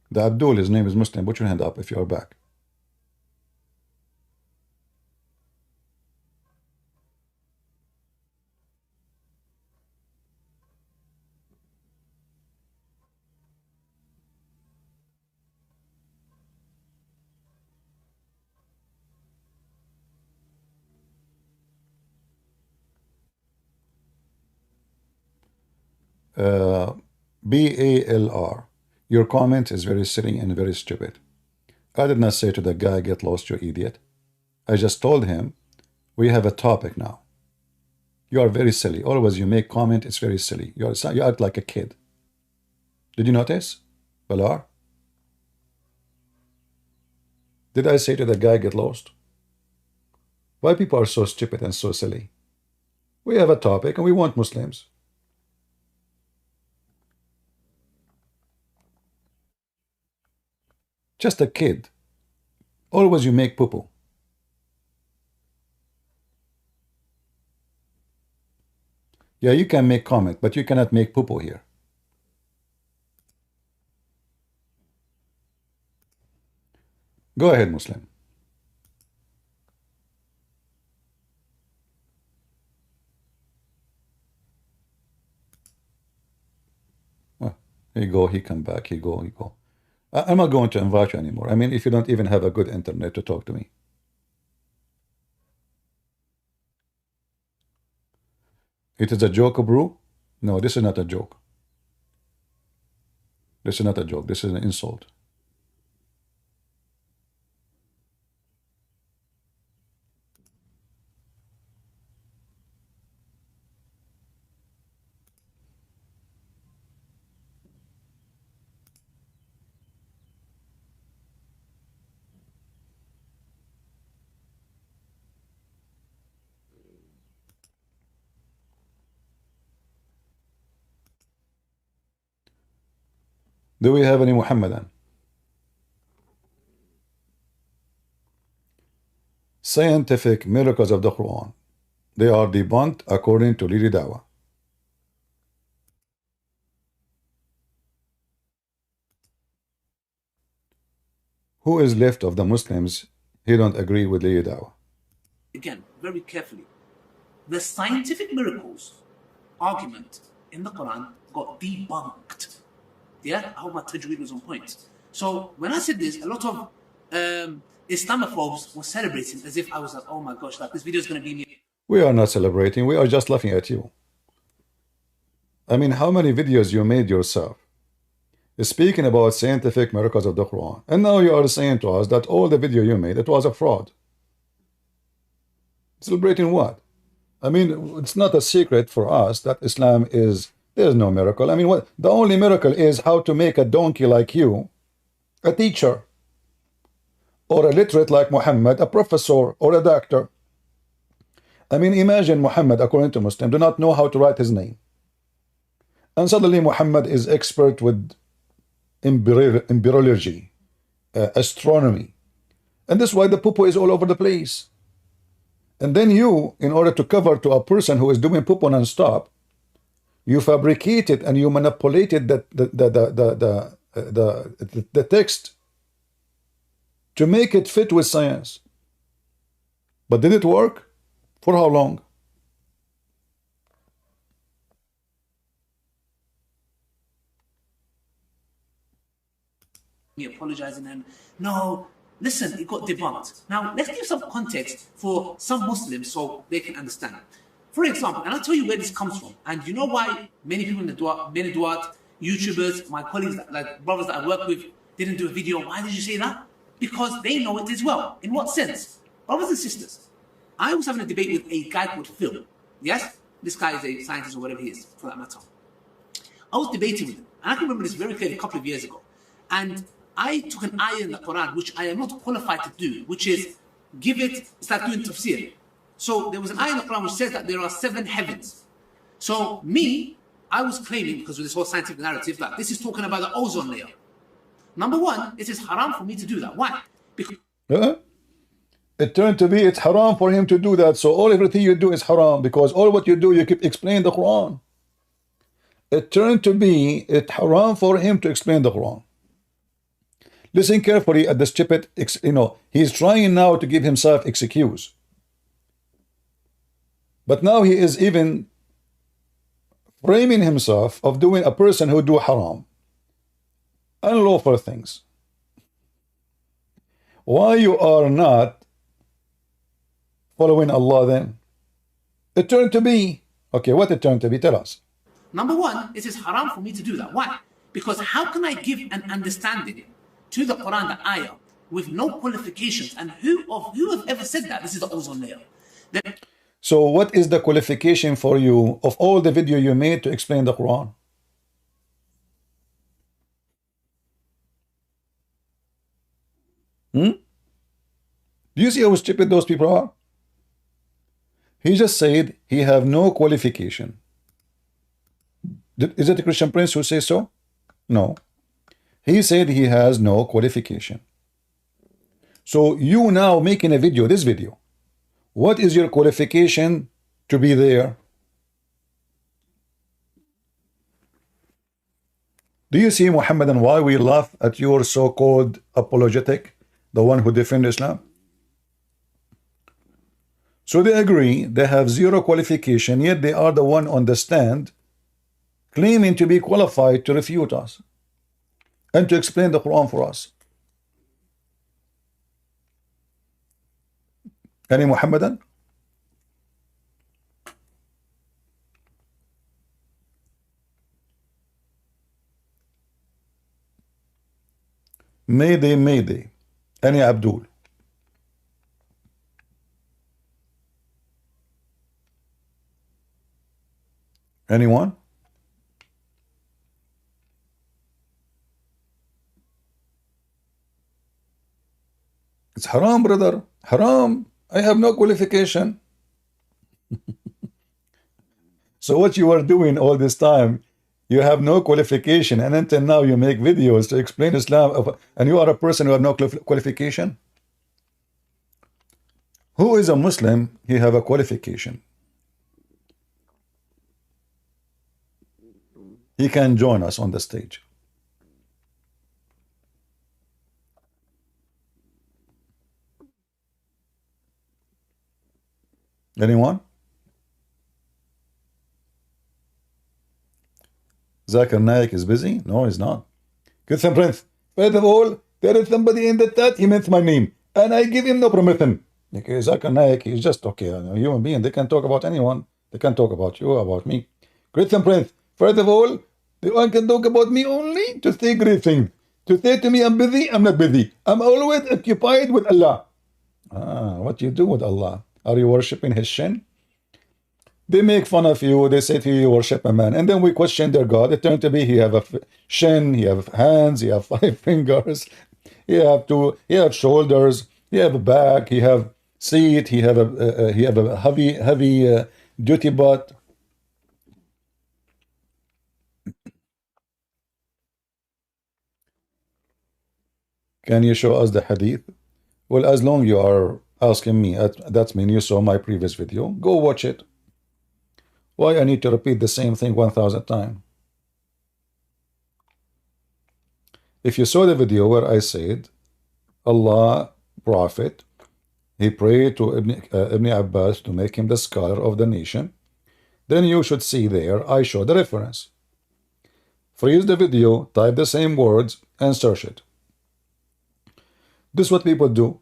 The Abdul, his name is Muslim. Put your hand up if you are back. BALR. Your comment is very silly and very stupid. I did not say to the guy, get lost, you idiot. I just told him, we have a topic now. You are very silly. Always you make comment, it's very silly. You act like a kid. Did you notice, Balar? Did I say to the guy, get lost? Why people are so stupid and so silly? We have a topic and we want Muslims. Just a kid. Always you make poo-poo. Yeah, you can make comment, but you cannot make poo-poo here. Go ahead, Muslim. Well, here you go, he come back, he go. I'm not going to invite you anymore. I mean, if you don't even have a good internet to talk to me. It is a joke, bro? No, this is not a joke. This is not a joke. This is an insult. Do we have any Muhammadan? Scientific miracles of the Quran. They are debunked according to Lili Dawa. Who is left of the Muslims? He don't agree with Lili Dawa. Again, very carefully. The scientific miracles argument in the Quran got debunked. Yeah, I hope my tajweed was on point. So when I said this, a lot of Islamophobes were celebrating as if I was like, oh my gosh, like this video is going to be me. We are not celebrating. We are just laughing at you. I mean, how many videos you made yourself speaking about scientific miracles of the Quran, and now you are saying to us that all the video you made, it was a fraud. Celebrating what? I mean, it's not a secret for us that Islam is, there's no miracle. I mean, what the only miracle is how to make a donkey like you a teacher, or a literate like Muhammad, a professor or a doctor. I mean, imagine Muhammad, according to Muslim, do not know how to write his name. And suddenly Muhammad is expert with embryology, astronomy. And this is why the poo-poo is all over the place. And then you, in order to cover to a person who is doing poo-poo non-stop, You fabricated and you manipulated the text to make it fit with science. But did it work? For how long? Me apologizing and no, listen, it got debunked. Now let's give some context for some Muslims so they can understand. For example, and I'll tell you where this comes from, and you know why many people in the many duat, YouTubers, my colleagues, like brothers that I work with, didn't do a video. Why did you say that? Because they know it as well. In what sense? Brothers and sisters, I was having a debate with a guy called Phil. Yes? This guy is a scientist or whatever he is, for that matter. I was debating with him, and I can remember this very clearly a couple of years ago. And I took an ayah in the Quran, which I am not qualified to do, which is give it, it's like doing tafsir. So there was an ayah in the Quran which says that there are 7 heavens. So me, I was claiming, because of this whole scientific narrative, that this is talking about the ozone layer. Number one, it is haram for me to do that. Why? Because it turned to be it's haram for him to do that. So everything you do is haram, because all what you do, you keep explaining the Quran. It turned to be it's haram for him to explain the Quran. Listen carefully at the stupid, he's trying now to give himself excuse. But now he is even framing himself of doing a person who do haram, unlawful things. Why you are not following Allah then? It turned to be, okay, what it turned to be? Tell us. number one, it is haram for me to do that. Why? Because how can I give an understanding to the Quran, the ayah, with no qualifications? And who have ever said that this is the ozone layer? So what is the qualification for you of all the video you made to explain the Quran? Do you see how stupid those people are? He just said he have no qualification. Is it a Christian Prince who says so? No. He said he has no qualification. So you now making a video, this video, what is your qualification to be there? Do you see, Muhammad, and why we laugh at your so-called apologetic, the one who defends Islam? So they agree they have zero qualification, yet they are the one on the stand claiming to be qualified to refute us and to explain the Quran for us. Any Muhammadan? Mayday, Mayday. Any Abdul? Anyone? It's haram, brother. Haram. I have no qualification. So what you are doing all this time, you have no qualification, and until now you make videos to explain Islam, and you are a person who have no qualification? Who is a Muslim? He have a qualification. He can join us on the stage. Anyone? Zakir Naik is busy? No, he's not. Christian Prince, first of all, there is somebody in the chat, he meant my name, and I give him no permission. Okay, Zakir Naik, he's just okay, a human being. They can talk about anyone. They can talk about you, about me. Christian Prince, first of all, the one can talk about me only to say great things. To say to me, I'm busy, I'm not busy. I'm always occupied with Allah. What you do with Allah? Are you worshipping his shin? They make fun of you. They say to you, you worship a man. And then we question their God. It turned to be he have a shin, he have hands, he have 5 fingers, he have shoulders, he have a back, he have seat, he have a heavy duty butt. Can you show us the hadith? Well, as long you are asking me, that means you saw my previous video. Go watch it. Why I need to repeat the same thing 1,000 times? If you saw the video where I said Allah Prophet, he prayed to Ibn Abbas to make him the scholar of the nation, then you should see there I show the reference. Freeze the video, type the same words, and search it. This is what people do.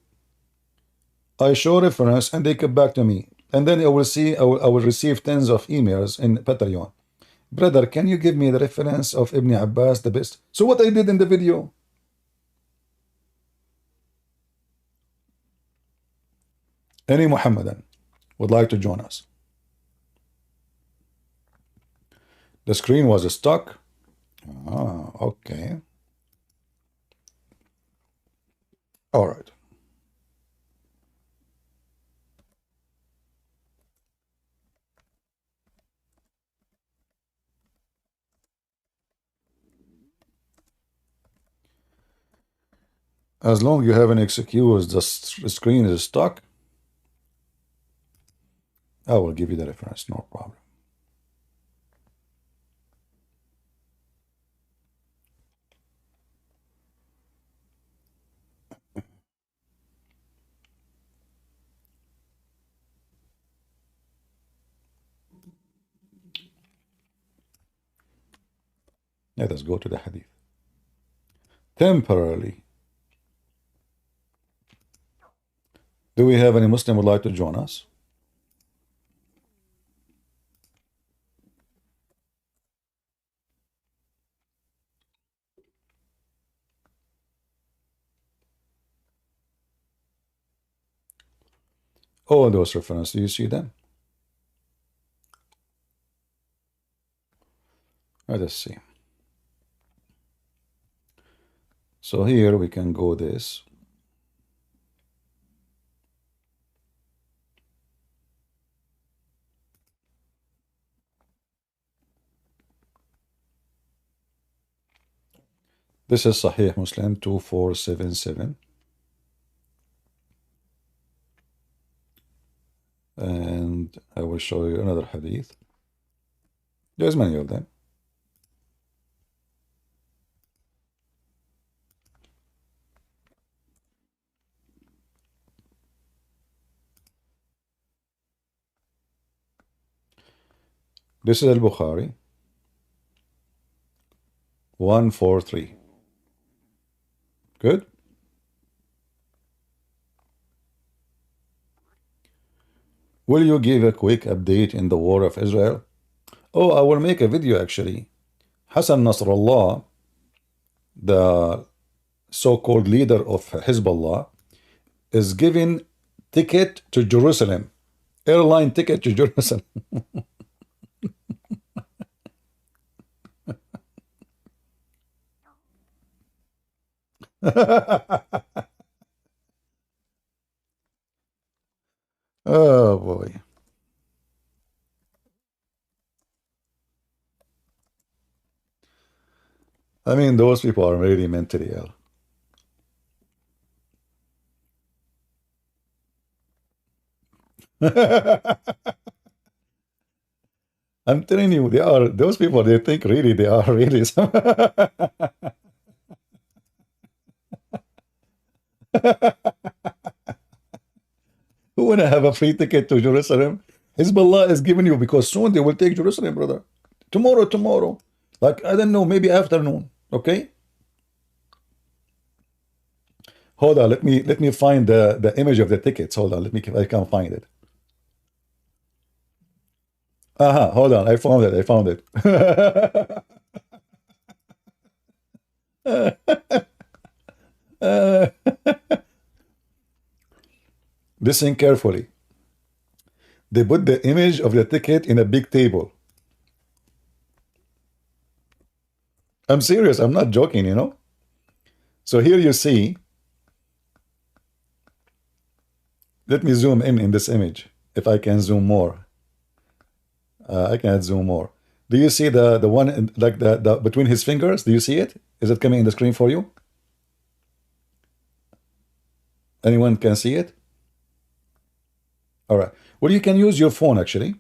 I show reference and they come back to me. And then I will receive tens of emails in Patreon. Brother, can you give me the reference of Ibn Abbas, the best? So what I did in the video. Any Muhammadan would like to join us. The screen was stuck. Ah, okay. All right. As long as you have an excuse, the screen is stuck, I will give you the reference, no problem. Let us go to the hadith. Temporarily. Do we have any Muslim who would like to join us? All those references, do you see them? Let us see. So here we can go this. This is Sahih Muslim 2477. And I will show you another hadith. There's many of them. This is Al-Bukhari 143. Good. Will you give a quick update in the war of Israel? Oh, I will make a video actually. Hassan Nasrallah, the so-called leader of Hezbollah, is giving ticket to Jerusalem, airline ticket to Jerusalem. Oh boy. I mean, those people are really mentally ill. I'm telling you, those people, they think really they are really Who wanna have a free ticket to Jerusalem? Hezbollah is giving you, because soon they will take Jerusalem, brother. Tomorrow. Like, I don't know, maybe afternoon. Okay? Hold on, let me find the image of the tickets. Hold on, I can find it. Hold on, I found it. Listen carefully. They put the image of the ticket in a big table. I'm serious, I'm not joking, you know. So here you see, let me zoom in this image, if I can zoom more. I can't zoom more. Do you see the one like the between his fingers? Do you see it? Is it coming in the screen for you? Anyone can see it? All right. Well, you can use your phone actually.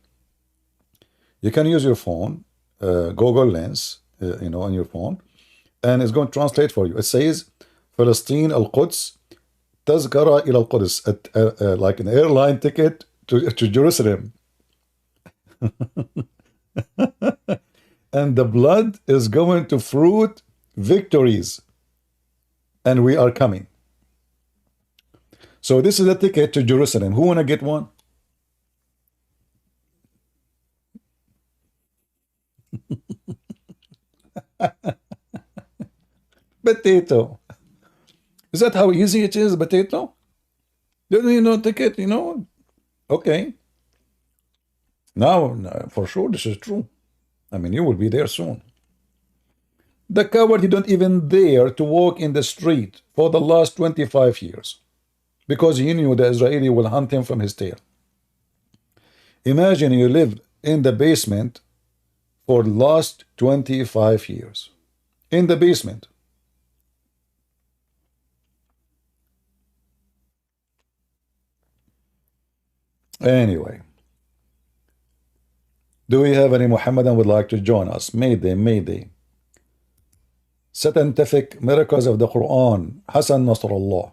You can use your phone, Google Lens, on your phone, and it's going to translate for you. It says, Palestine al-Quds, tazkara ila al-Quds, like an airline ticket to Jerusalem. And the blood is going to fruit victories. And we are coming. So this is a ticket to Jerusalem. Who want to get one? Potato. Is that how easy it is, potato? Ticket, Okay. Now, for sure, this is true. I mean, you will be there soon. The coward, he don't even dare to walk in the street for the last 25 years because he knew the Israeli will hunt him from his tail. Imagine you lived in the basement for the last 25 years. In the basement. Anyway. Do we have any Muhammadan would like to join us? Mayday, mayday. Scientific miracles of the Quran. Hassan Nasrallah.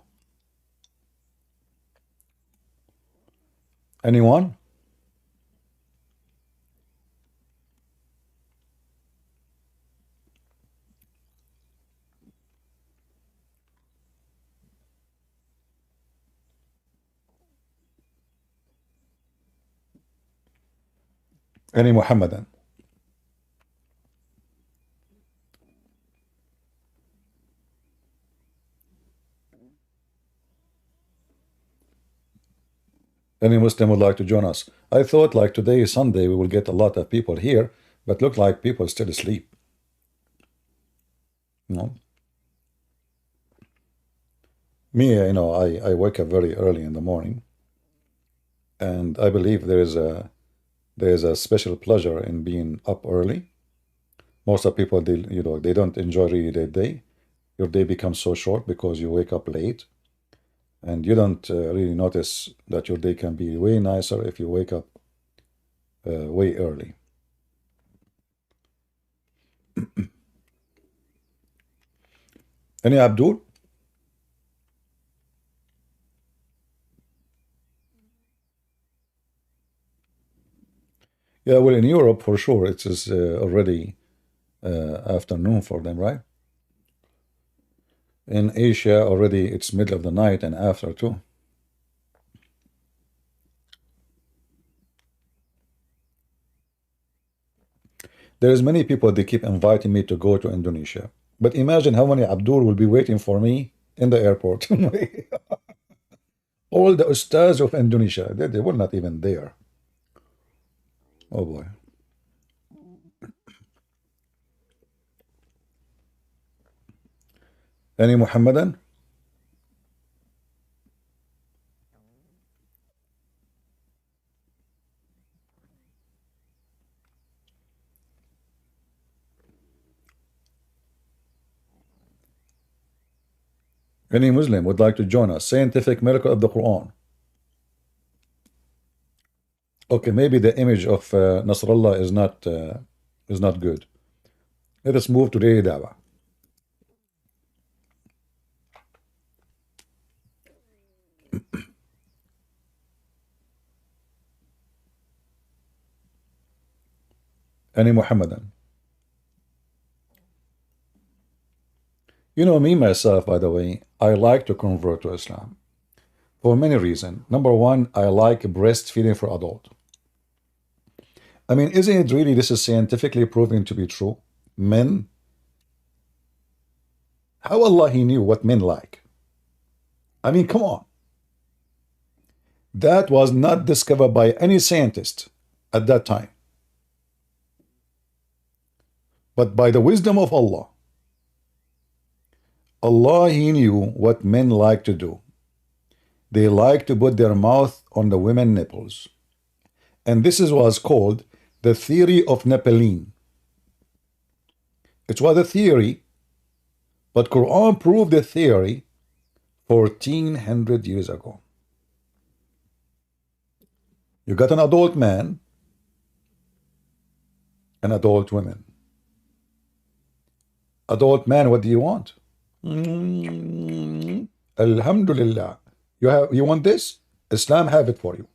Anyone? Any Muhammadan? Any Muslim would like to join us? I thought like today is Sunday we will get a lot of people here, but look like people still asleep. No. Me, I wake up very early in the morning, and I believe there is a special pleasure in being up early. Most of people, they don't enjoy really their day. Your day becomes so short because you wake up late. And you don't really notice that your day can be way nicer if you wake up way early. Any Abdul? Yeah, well, in Europe, for sure, it is already afternoon for them, right? In Asia, already it's middle of the night and after too. There's many people, they keep inviting me to go to Indonesia. But imagine how many Abdul will be waiting for me in the airport. All the ustads of Indonesia, they were not even there. Oh boy. Any Muhammadan? Any Muslim would like to join us? Scientific miracle of the Quran. Okay, maybe the image of Nasrallah is not good. Let us move to daily dawah. Any Muhammadan? Me myself, by the way, I like to convert to Islam for many reasons. Number one, I like breastfeeding for adult. I mean, isn't it really this is scientifically proven to be true? Men, how Allah He knew what men like? I mean, come on. That was not discovered by any scientist at that time. But by the wisdom of Allah, Allah He knew what men like to do. They like to put their mouth on the women's nipples. And this was called the theory of Nephilim. It was a theory, but Quran proved the theory 1400 years ago. You got an adult man, and adult women. Adult man, what do you want? Alhamdulillah. You want this? Islam have it for you.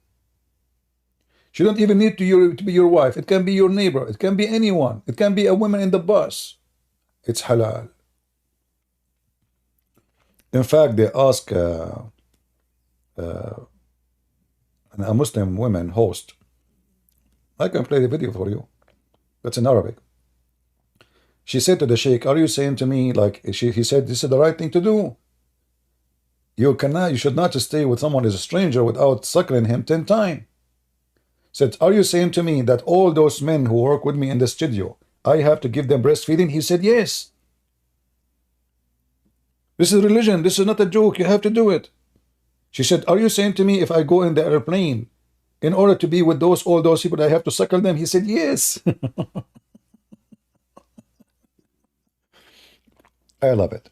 She don't even need to be your wife. It can be your neighbor. It can be anyone. It can be a woman in the bus. It's halal. In fact, they ask a Muslim woman host. I can play the video for you. That's in Arabic. She said to the sheikh, "Are you saying to me like he said this is the right thing to do? You should not stay with someone as a stranger without suckling him 10 times." Said, "Are you saying to me that all those men who work with me in the studio, I have to give them breastfeeding?" He said, "Yes. This is religion. This is not a joke. You have to do it." She said, "Are you saying to me if I go in the airplane, in order to be with all those people, I have to suckle them?" He said, "Yes." I love it.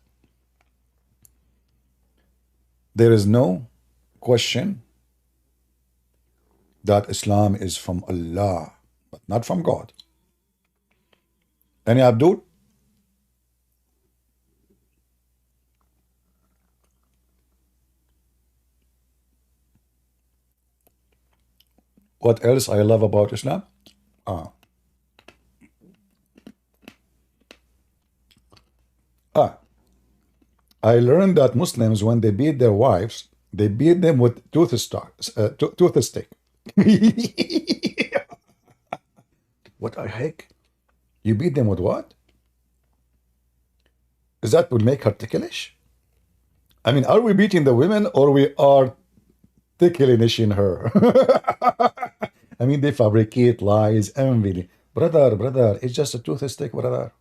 There is no question that Islam is from Allah, but not from God. Any Abdul? What else I love about Islam? I learned that Muslims, when they beat their wives, they beat them with toothstick. What the heck? You beat them with what? Is that would make her ticklish? I mean, are we beating the women or we are ticklishing her? I mean, they fabricate lies, envy. Brother, it's just a toothstick, brother.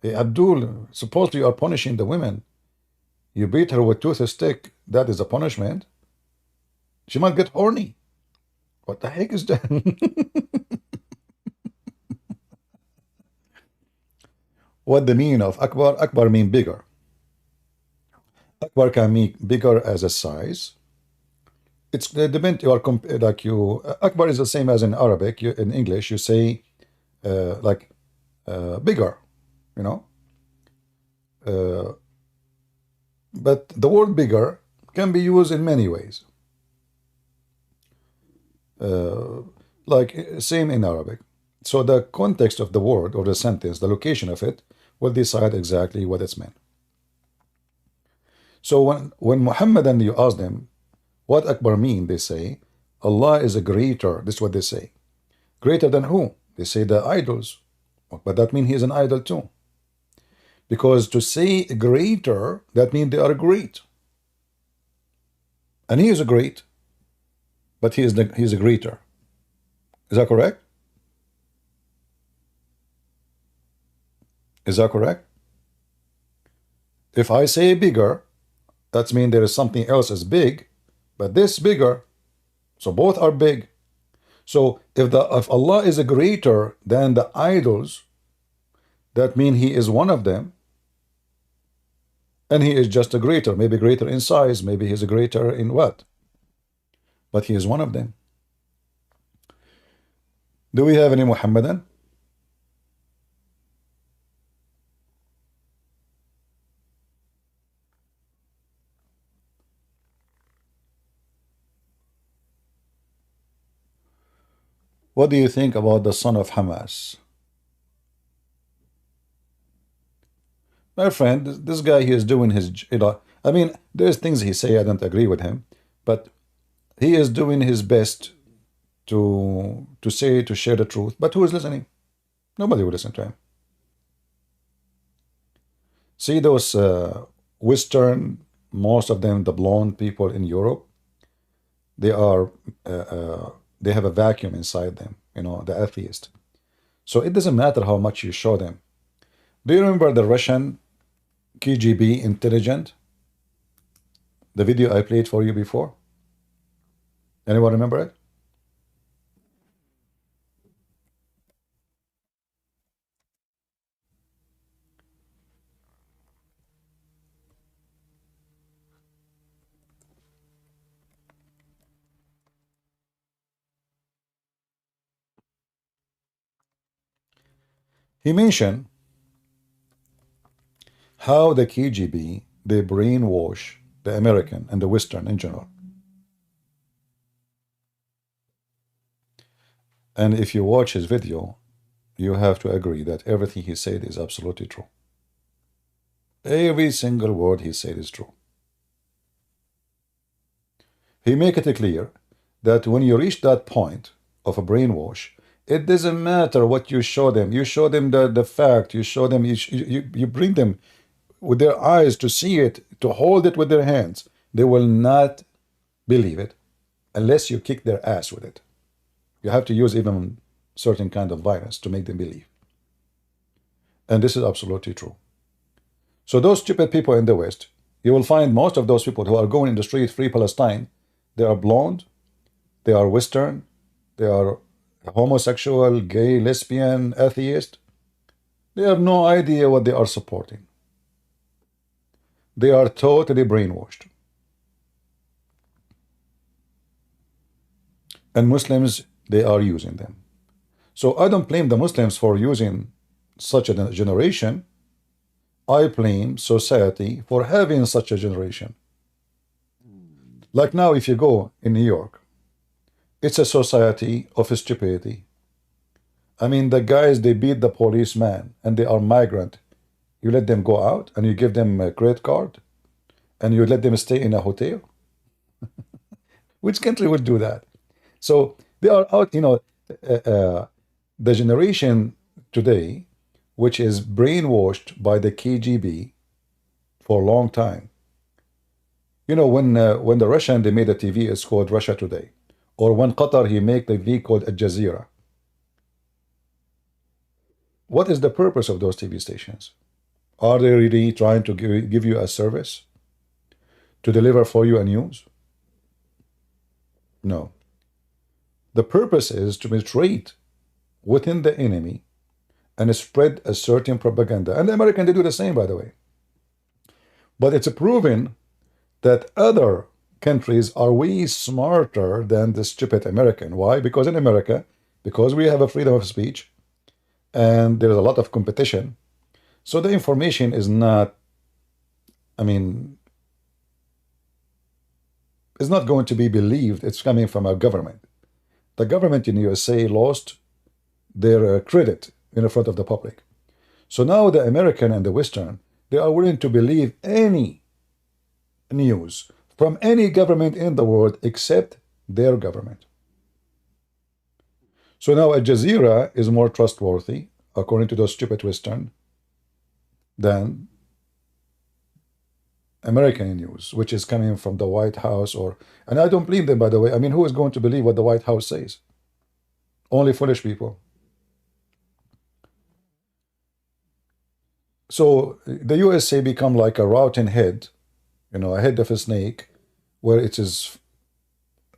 Hey, Abdul, supposedly you are punishing the women. You beat her with toothstick, that is a punishment. She might get horny. What the heck is that? What the meaning of Akbar? Akbar mean bigger. Akbar can mean bigger as a size. It's depend. You are like you. Akbar is the same as in Arabic. In English, you say bigger. You know. But the word bigger can be used in many ways. Like same in Arabic. So the context of the word or the sentence, the location of it, will decide exactly what it's meant. So when Muhammad and you ask them, what Akbar mean? They say, Allah is a greater. This is what they say. Greater than who? They say the idols. But that means he is an idol too. Because to say greater, that means they are great. And he is a great, but he is a greater. Is that correct? Is that correct? If I say bigger, that means there is something else as big, but this bigger. So both are big. So if Allah is a greater than the idols, that means he is one of them. And he is just a greater, maybe greater in size, maybe he's a greater in what? But he is one of them. Do we have any Muhammadan? What do you think about the son of Hamas? My friend, this guy, he is doing his, I mean, there's things he say I don't agree with him, but he is doing his best to share the truth. But who is listening? Nobody will listen to him. See those Western, most of them, the blonde people in Europe, they are, they have a vacuum inside them, the atheist. So it doesn't matter how much you show them. Do you remember the Russian KGB intelligent? The video I played for you before? Anyone remember it? He mentioned how the KGB, they brainwash the American and the Western in general. And if you watch his video, you have to agree that everything he said is absolutely true. Every single word he said is true. He make it clear that when you reach that point of a brainwash, it doesn't matter what you show them. You show them the fact. You show them, you bring them with their eyes to see it, to hold it with their hands. They will not believe it unless you kick their ass with it. You have to use even certain kind of violence to make them believe. And this is absolutely true. So those stupid people in the West, you will find most of those people who are going in the street, free Palestine, they are blonde, they are Western, they are homosexual, gay, lesbian, atheist. They have no idea what they are supporting. They are totally brainwashed. And Muslims, they are using them. So I don't blame the Muslims for using such a generation. I blame society for having such a generation. Like now, if you go in New York, it's a society of stupidity. I mean, the guys, they beat the policeman and they are migrant. You let them go out and you give them a credit card and you let them stay in a hotel. Which country would do that? So they are out, the generation today, which is brainwashed by the KGB for a long time. When the Russian, they made a TV, it's called Russia Today. Or when Qatar, he made a TV called Al Jazeera. What is the purpose of those TV stations? Are they really trying to give you a service? To deliver for you a news? No. The purpose is to penetrate within the enemy and spread a certain propaganda. And the Americans, they do the same, by the way. But it's proven that other countries are way smarter than the stupid American. Why? Because in America, because we have a freedom of speech and there's a lot of competition, so the information is not, it's not going to be believed. It's coming from our government. The government in the USA lost their credit in front of the public. So now the American and the Western, they are willing to believe any news from any government in the world except their government. So now Al Jazeera is more trustworthy, according to those stupid Western, than American news, which is coming from the White House. And I don't blame them, by the way. Who is going to believe what the White House says? Only foolish people. So the USA become like a rotten head, a head of a snake, where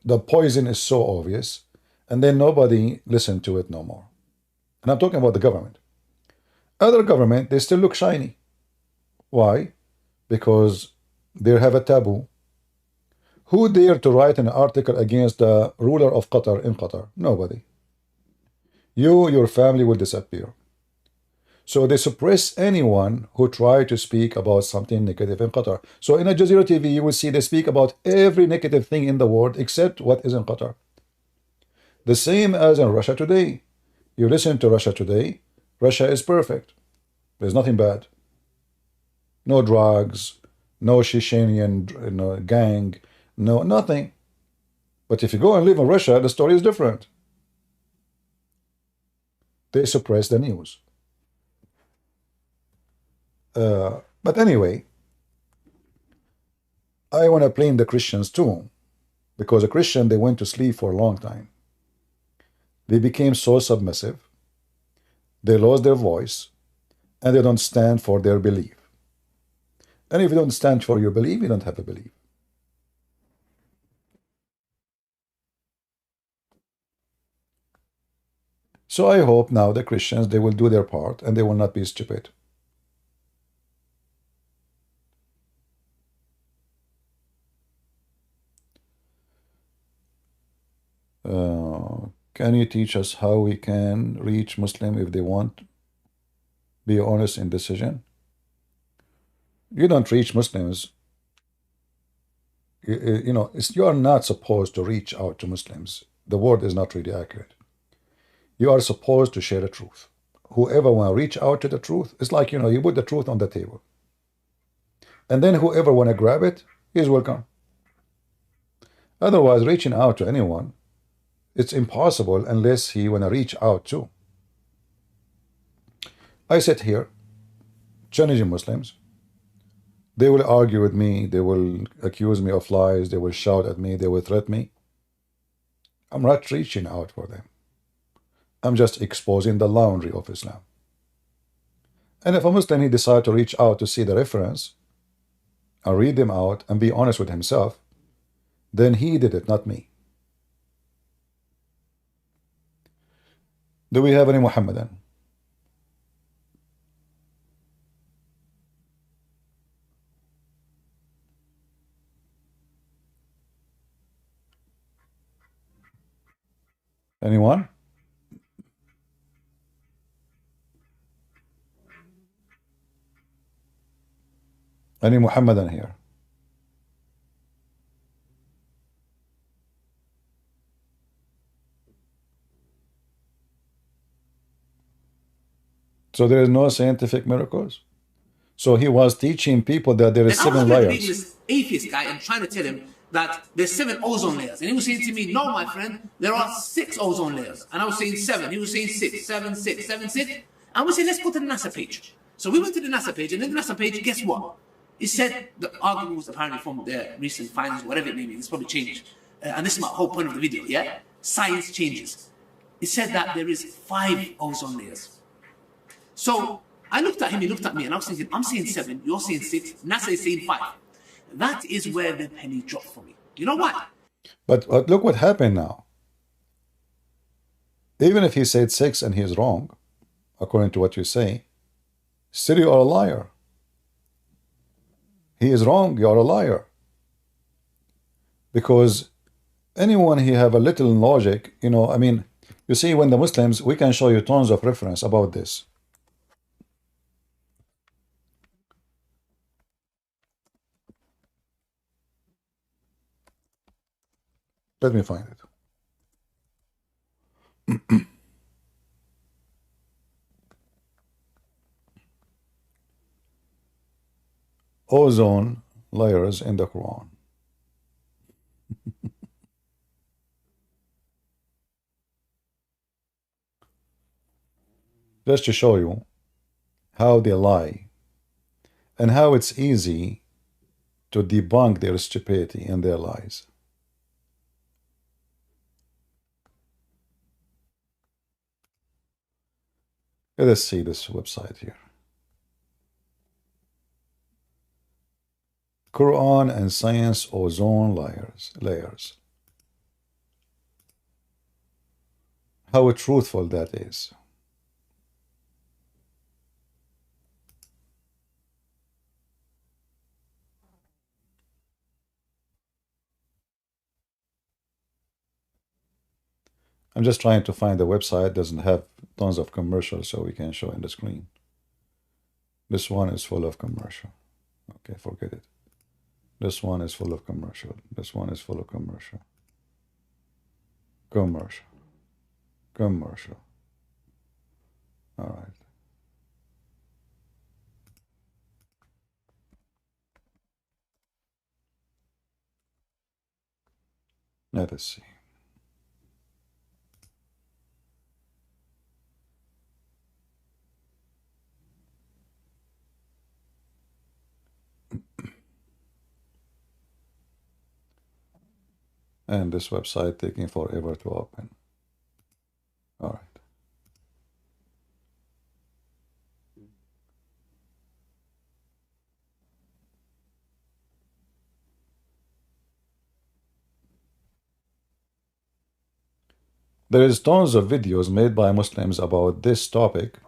the poison is so obvious, and then nobody listen to it no more. And I'm talking about the government. Other government, they still look shiny. Why? Because they have a taboo. Who dare to write an article against the ruler of Qatar in Qatar? Nobody. Your family will disappear. So they suppress anyone who try to speak about something negative in Qatar. So in Al Jazeera TV, you will see they speak about every negative thing in the world except what is in Qatar. The same as in Russia Today. You listen to Russia Today, Russia is perfect. There's nothing bad. No drugs, no Chechenian gang, no nothing. But if you go and live in Russia, the story is different. They suppress the news. But anyway, I want to blame the Christians too, because a Christian, they went to sleep for a long time. They became so submissive, they lost their voice, and they don't stand for their belief. And if you don't stand for your belief, you don't have a belief. So I hope now the Christians, they will do their part and they will not be stupid. Can you teach us how we can reach Muslim if they want Be honest in decision. You don't reach Muslims. You are not supposed to reach out to Muslims. The word is not really accurate. You are supposed to share the truth. Whoever want to reach out to the truth, it's like, you put the truth on the table. And then whoever want to grab it is welcome. Otherwise, reaching out to anyone, it's impossible unless he want to reach out to. I sit here, challenging Muslims. They will argue with me. They will accuse me of lies. They will shout at me. They will threaten me. I'm not reaching out for them. I'm just exposing the laundry of Islam. And if a Muslim, he decide to reach out to see the reference and read them out and be honest with himself, then he did it, not me. Do we have any Muhammadan? Anyone? Any Muhammadan here? So there is no scientific miracles? So he was teaching people that there is And I was 7 reading layers. this atheist guy and trying to tell him that there's 7 ozone layers. And he was saying to me, no, my friend, there are 6 ozone layers. And I was saying 7. He was saying 6, 7, 6, 7, 6. And we said, let's go to the NASA page. So we went to the NASA page, and in the NASA page, guess what? It said the argument was apparently from their recent findings, whatever it may be. It's probably changed. And this is my whole point of the video, yeah? Science changes. It said that there is 5 ozone layers. So I looked at him, he looked at me, and I was thinking, I'm saying 7, you're saying 6, NASA is saying 5. That is where the penny dropped for me. You know what? But look what happened now. Even if he said 6 and he is wrong, according to what you say, still you are a liar. He is wrong, you are a liar. Because anyone who have a little logic, I mean, you see, when the Muslims, we can show you tons of reference about this. Let me find it. Ozone layers in the Quran. Just to show you how they lie and how it's easy to debunk their stupidity and their lies. Let us see this website here. Qur'an and Science ozone layers. How truthful that is. I'm just trying to find the website. It doesn't have tons of commercials, so we can show in the screen. This one is full of commercial. Okay, forget it. This one is full of commercial. This one is full of commercial. Commercial. Commercial. All right. Let us see. And this website taking forever to open. All right. There is tons of videos made by Muslims about this topic,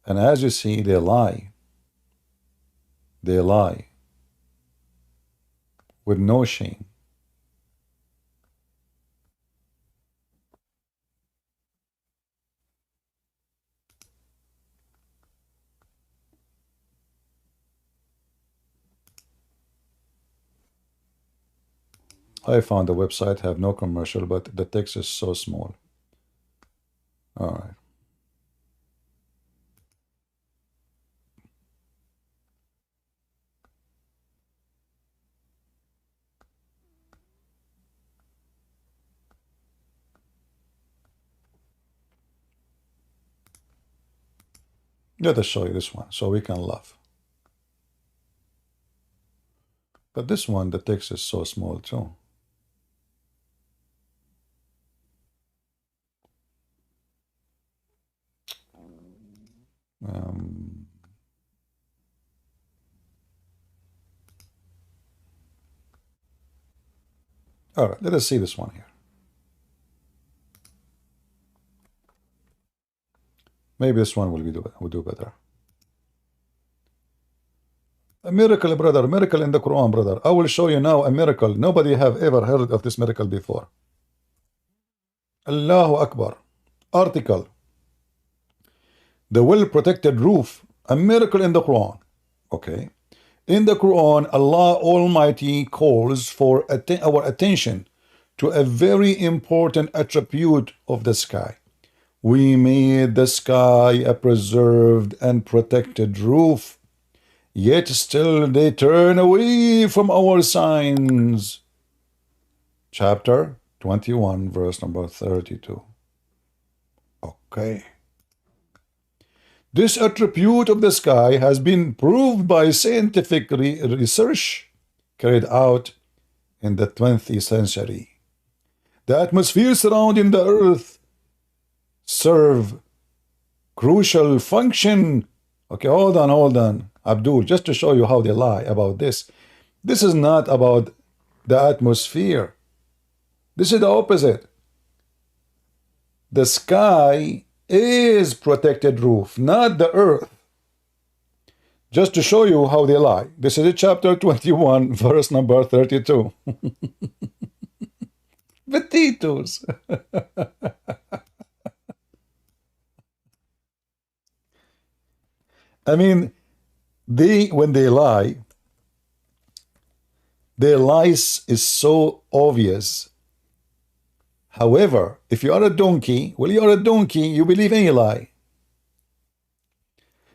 and as you see, they lie. They lie with no shame. I found the website have no commercial, but the text is so small. All right. Let us show you this one so we can laugh. But this one, the text is so small too. All right, let us see this one here. Maybe this one will do better. A miracle, brother, miracle in the Quran, brother. I will show you now a miracle. Nobody have ever heard of this miracle before. Allahu Akbar. Article. The well-protected roof. A miracle in the Quran. Okay. In the Quran, Allah Almighty calls for our attention to a very important attribute of the sky. We made the sky a preserved and protected roof, yet still they turn away from our signs. Chapter 21, verse number 32. Okay. This attribute of the sky has been proved by scientific research carried out in the 20th century. The atmosphere surrounding the earth serve crucial function. Okay, hold on, Abdul, just to show you how they lie about this. This is not about the atmosphere. This is the opposite. The sky is protected roof, not the earth. Just to show you how they lie. This is chapter 21, verse number 32. Petitos. I mean, when they lie, their lies is so obvious. However, if you are a donkey, well, you are a donkey, you believe any lie.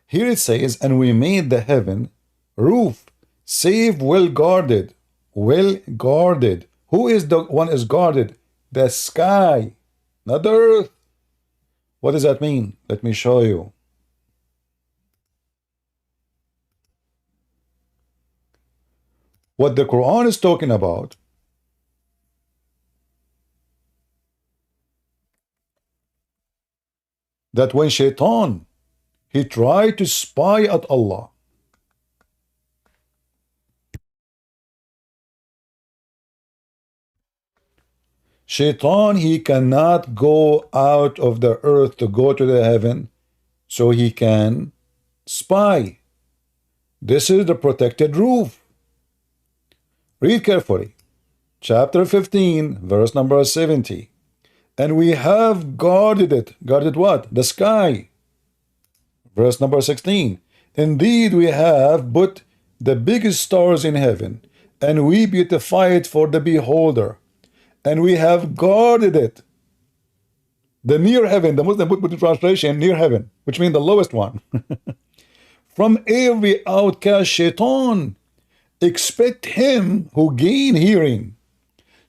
Here it says, and we made the heaven roof, safe, well guarded. Well guarded. Who is the one is guarded? The sky, not the earth. What does that mean? Let me show you. What the Quran is talking about, that when Shaitan, he tried to spy at Allah, Shaitan, he cannot go out of the earth to go to the heaven, so he can spy. This is the protected roof. Read carefully. Chapter 15, verse number 70. And we have guarded it. Guarded what? The sky. Verse number 16. Indeed, we have put the biggest stars in heaven, and we beautify it for the beholder. And we have guarded it. The near heaven, the Muslim put the translation, near heaven, which means the lowest one. From every outcast Shaitan. Expect him who gain hearing.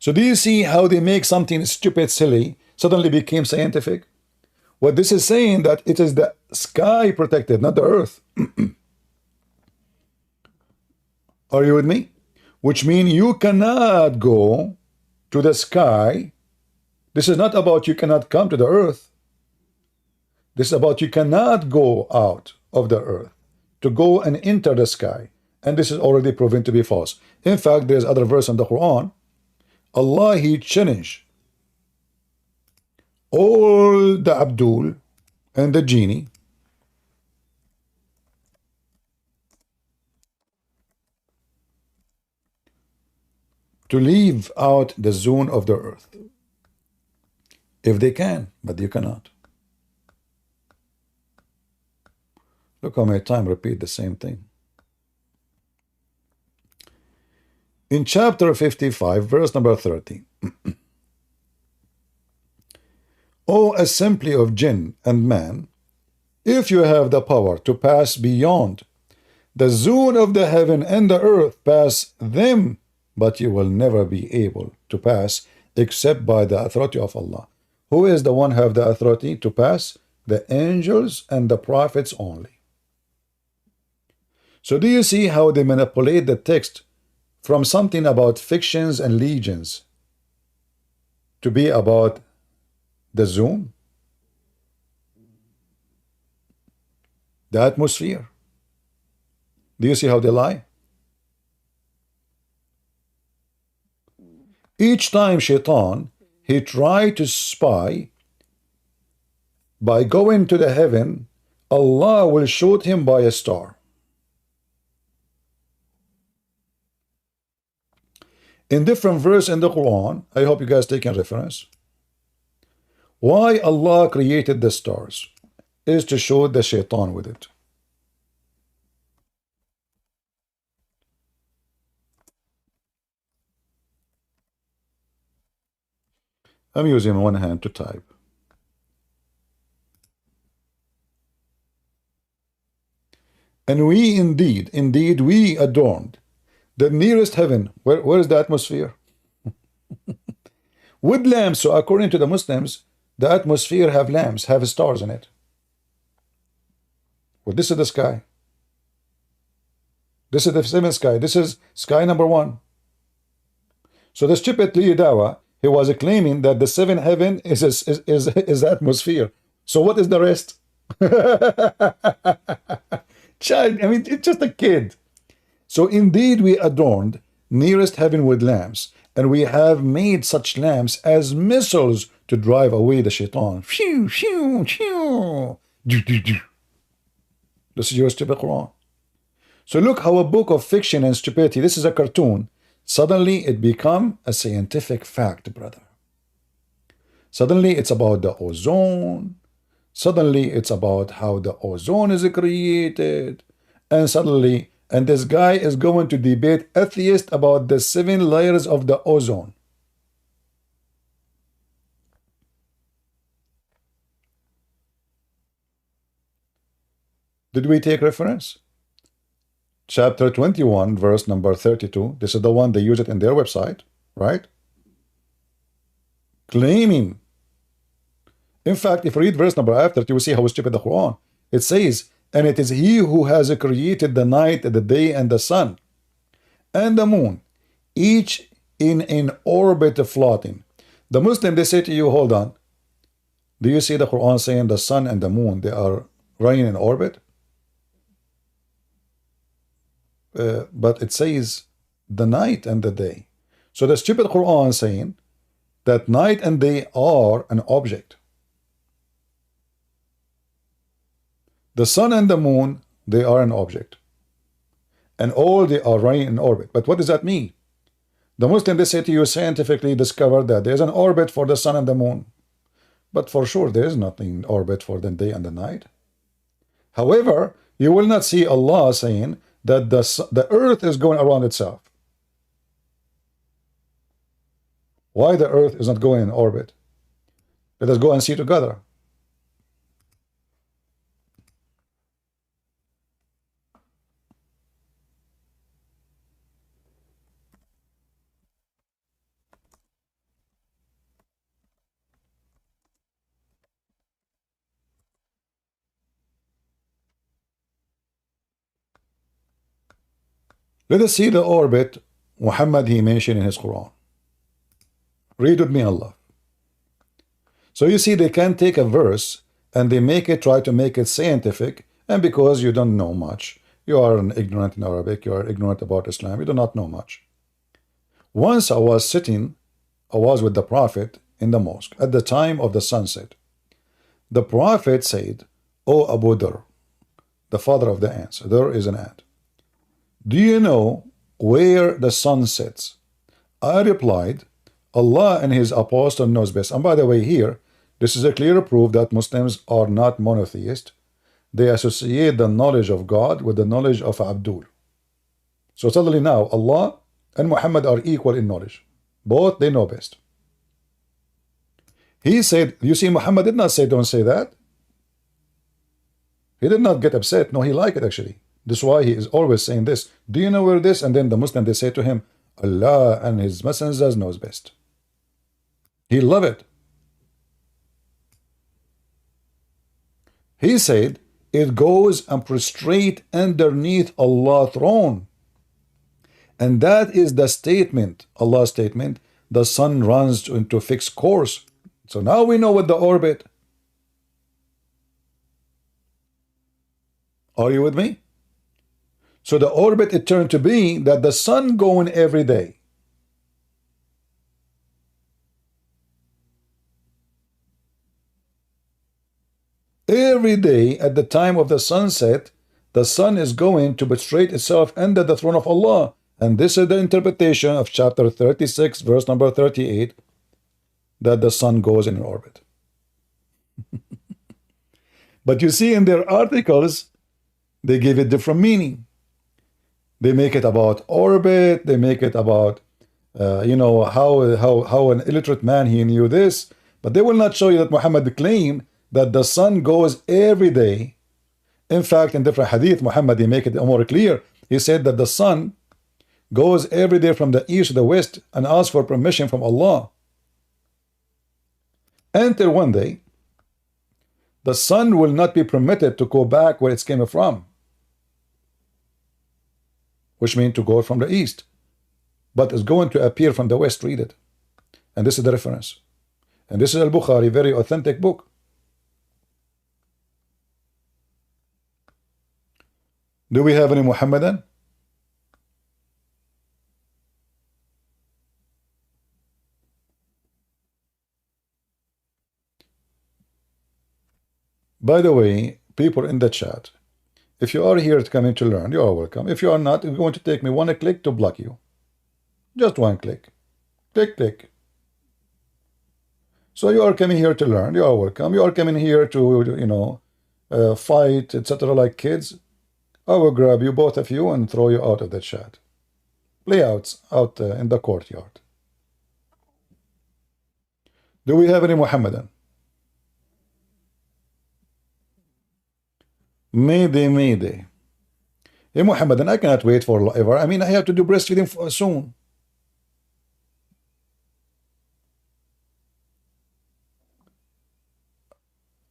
So do you see how they make something stupid, silly, suddenly became scientific? What this is saying that it is the sky protected, not the earth. Are you with me? Which means you cannot go to the sky. This is not about you cannot come to the earth. This is about you cannot go out of the earth to go and enter the sky. And this is already proven to be false. In fact, there's other verse in the Quran. Allah, he challenged all the Abdul and the genie to leave out the zone of the earth. If they can, but you cannot. Look how many times repeat the same thing. In chapter 55, verse number 30. O assembly of jinn and man, if you have the power to pass beyond the zone of the heaven and the earth, pass them, but you will never be able to pass except by the authority of Allah. Who is the one who have the authority to pass? The angels and the prophets only. So do you see how they manipulate the text from something about fictions and legends to be about the zone, the atmosphere? Do you see how they lie? Each time Shaitan, he tried to spy by going to the heaven, Allah will shoot him by a star. In different verse in the Quran, I hope you guys taking reference. Why Allah created the stars is to show the Shaitan with it. I'm using one hand to type. And we indeed we adorned the nearest heaven. Where is the atmosphere? With lamps. So according to the Muslims, the atmosphere have lamps, have stars in it. Well, this is the sky. This is the seventh sky. This is sky number 1. So the stupid Li Dawa, he was claiming that the seventh heaven is atmosphere. So what is the rest? Child, I mean, it's just a kid. So indeed we adorned nearest heaven with lamps, and we have made such lamps as missiles to drive away the Shaitan. Phew, phew, phew. This is your stupid Quran. So look how a book of fiction and stupidity, this is a cartoon, suddenly it become a scientific fact, brother. Suddenly it's about the ozone. Suddenly it's about how the ozone is created. And suddenly, and this guy is going to debate atheists about the 7 layers of the ozone. Did we take reference? Chapter 21, verse number 32. This is the one they use it in their website, right? Claiming. In fact, if you read verse number after, you will see how stupid the Quran. It says, and it is he who has created the night, the day, and the sun, and the moon, each in an orbit floating. The Muslim, they say to you, hold on. Do you see the Quran saying the sun and the moon, they are running in orbit? But it says the night and the day. So the stupid Quran saying that night and day are an object. The sun and the moon, they are an object. And all they are running in orbit. But what does that mean? The Muslim, they say to you, scientifically discovered that there is an orbit for the sun and the moon. But for sure, there is nothing in orbit for the day and the night. However, you will not see Allah saying that the earth is going around itself. Why the earth is not going in orbit? Let us go and see together. Let us see the orbit Muhammad he mentioned in his Quran. Read with me, Allah. So you see, they can take a verse and they try to make it scientific, and because you don't know much, you are an ignorant in Arabic, you are ignorant about Islam, you do not know much. Once I was with the Prophet in the mosque at the time of the sunset. The Prophet said, O Abu Dhar, the father of the ants, there is an ant. Do you know where the sun sets? I replied, Allah and his apostle knows best. And by the way, here, this is a clear proof that Muslims are not monotheist. They associate the knowledge of God with the knowledge of Abdul. So suddenly now, Allah and Muhammad are equal in knowledge. Both, they know best. He said, you see, Muhammad did not say don't say that. He did not get upset. No, he liked it actually. That's why he is always saying this. Do you know where this? And then the Muslim, they say to him, Allah and his messengers knows best. He loved it. He said, it goes and prostrate underneath Allah's throne. And that is the statement, Allah's statement, the sun runs into fixed course. So now we know what the orbit. Are you with me? So the orbit, it turned to be that the sun going every day. Every day at the time of the sunset, the sun is going to prostrate itself under the throne of Allah. And this is the interpretation of chapter 36, verse number 38, that the sun goes in an orbit. But you see in their articles, they give it different meaning. They make it about orbit. They make it about, how an illiterate man, he knew this. But they will not show you that Muhammad claimed that the sun goes every day. In fact, in different hadith, Muhammad, he make it more clear. He said that the sun goes every day from the east to the west and asks for permission from Allah. Until one day, the sun will not be permitted to go back where it came from, which means to go from the east, but it's going to appear from the west. Read it. And this is the reference. And this is Al-Bukhari, very authentic book. Do we have any Muhammadan? By the way, people in the chat, if you are here to come in to learn, you are welcome. If you are not, it's going to take me one click to block you. Just one click. Click, click. So you are coming here to learn, you are welcome. You are coming here to, fight, etc. like kids. I will grab you, both of you, and throw you out of the chat. Play out in the courtyard. Do we have any Muhammadan? Mayday, mayday. Hey, Muhammadan, I cannot wait forever. I mean, I have to do breastfeeding soon.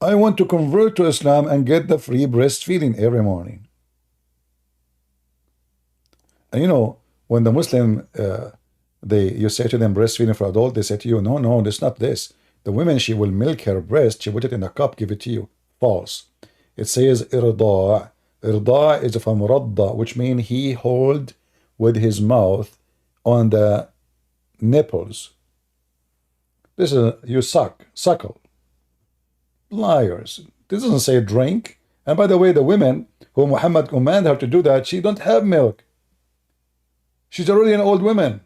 I want to convert to Islam and get the free breastfeeding every morning. And when the Muslim, you say to them breastfeeding for adult, they say to you, no, it's not this. The woman, she will milk her breast, she put it in a cup, give it to you. False. It says irda'. Irda' is from radda, which means he hold with his mouth on the nipples. This is, you suckle. Liars. This doesn't say drink. And by the way, the women who Muhammad commanded her to do that, she don't have milk. She's already an old woman.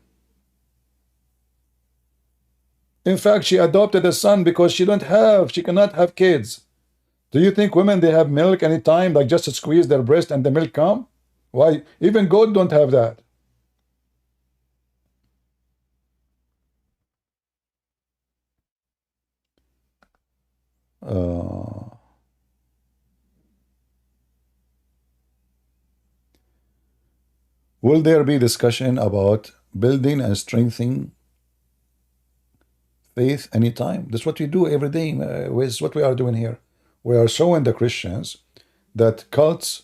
In fact, she adopted a son because she cannot have kids. Do you think women, they have milk anytime, like just to squeeze their breast and the milk come? Why? Even goat don't have that. Will there be discussion about building and strengthening faith anytime? That's what we do every day. With what we are doing here. We are showing the Christians that cults,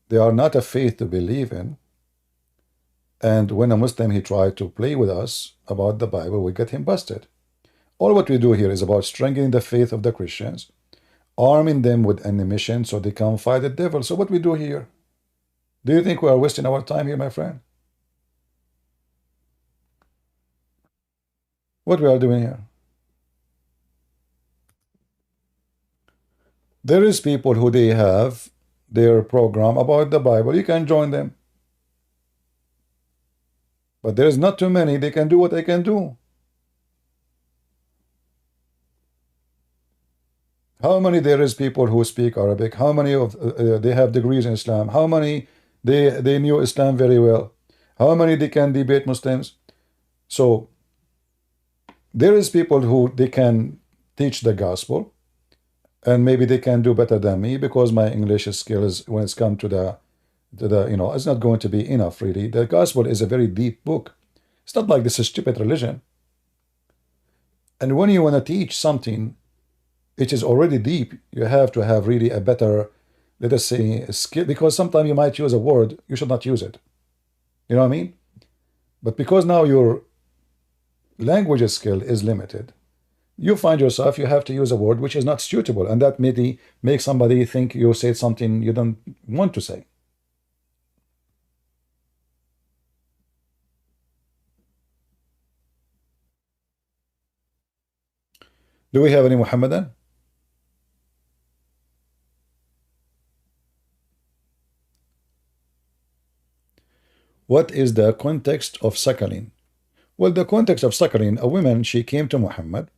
they are not a faith to believe in. And when a Muslim, he tried to play with us about the Bible, we get him busted. All what we do here is about strengthening the faith of the Christians, arming them with ammunition so they can fight the devil. So what we do here? Do you think we are wasting our time here, my friend? What we are doing here? There is people who they have their program about the Bible. You can join them. But there is not too many. They can do what they can do. How many there is people who speak Arabic? How many of they have degrees in Islam? How many they knew Islam very well? How many they can debate Muslims? So there is people who they can teach the gospel, and maybe they can do better than me because my English skills, when it's come to the it's not going to be enough really. The gospel is a very deep book. It's not like this is stupid religion. And when you want to teach something which is already deep, you have to have really a better, let us say, skill, because sometimes you might use a word, you should not use it. You know what I mean? But because now your language skill is limited, you find yourself, you have to use a word which is not suitable, and that maybe makes somebody think you said something you don't want to say. Do we have any Muhammadan? What is the context of suckling? Well, the context of suckling, a woman, she came to Muhammad.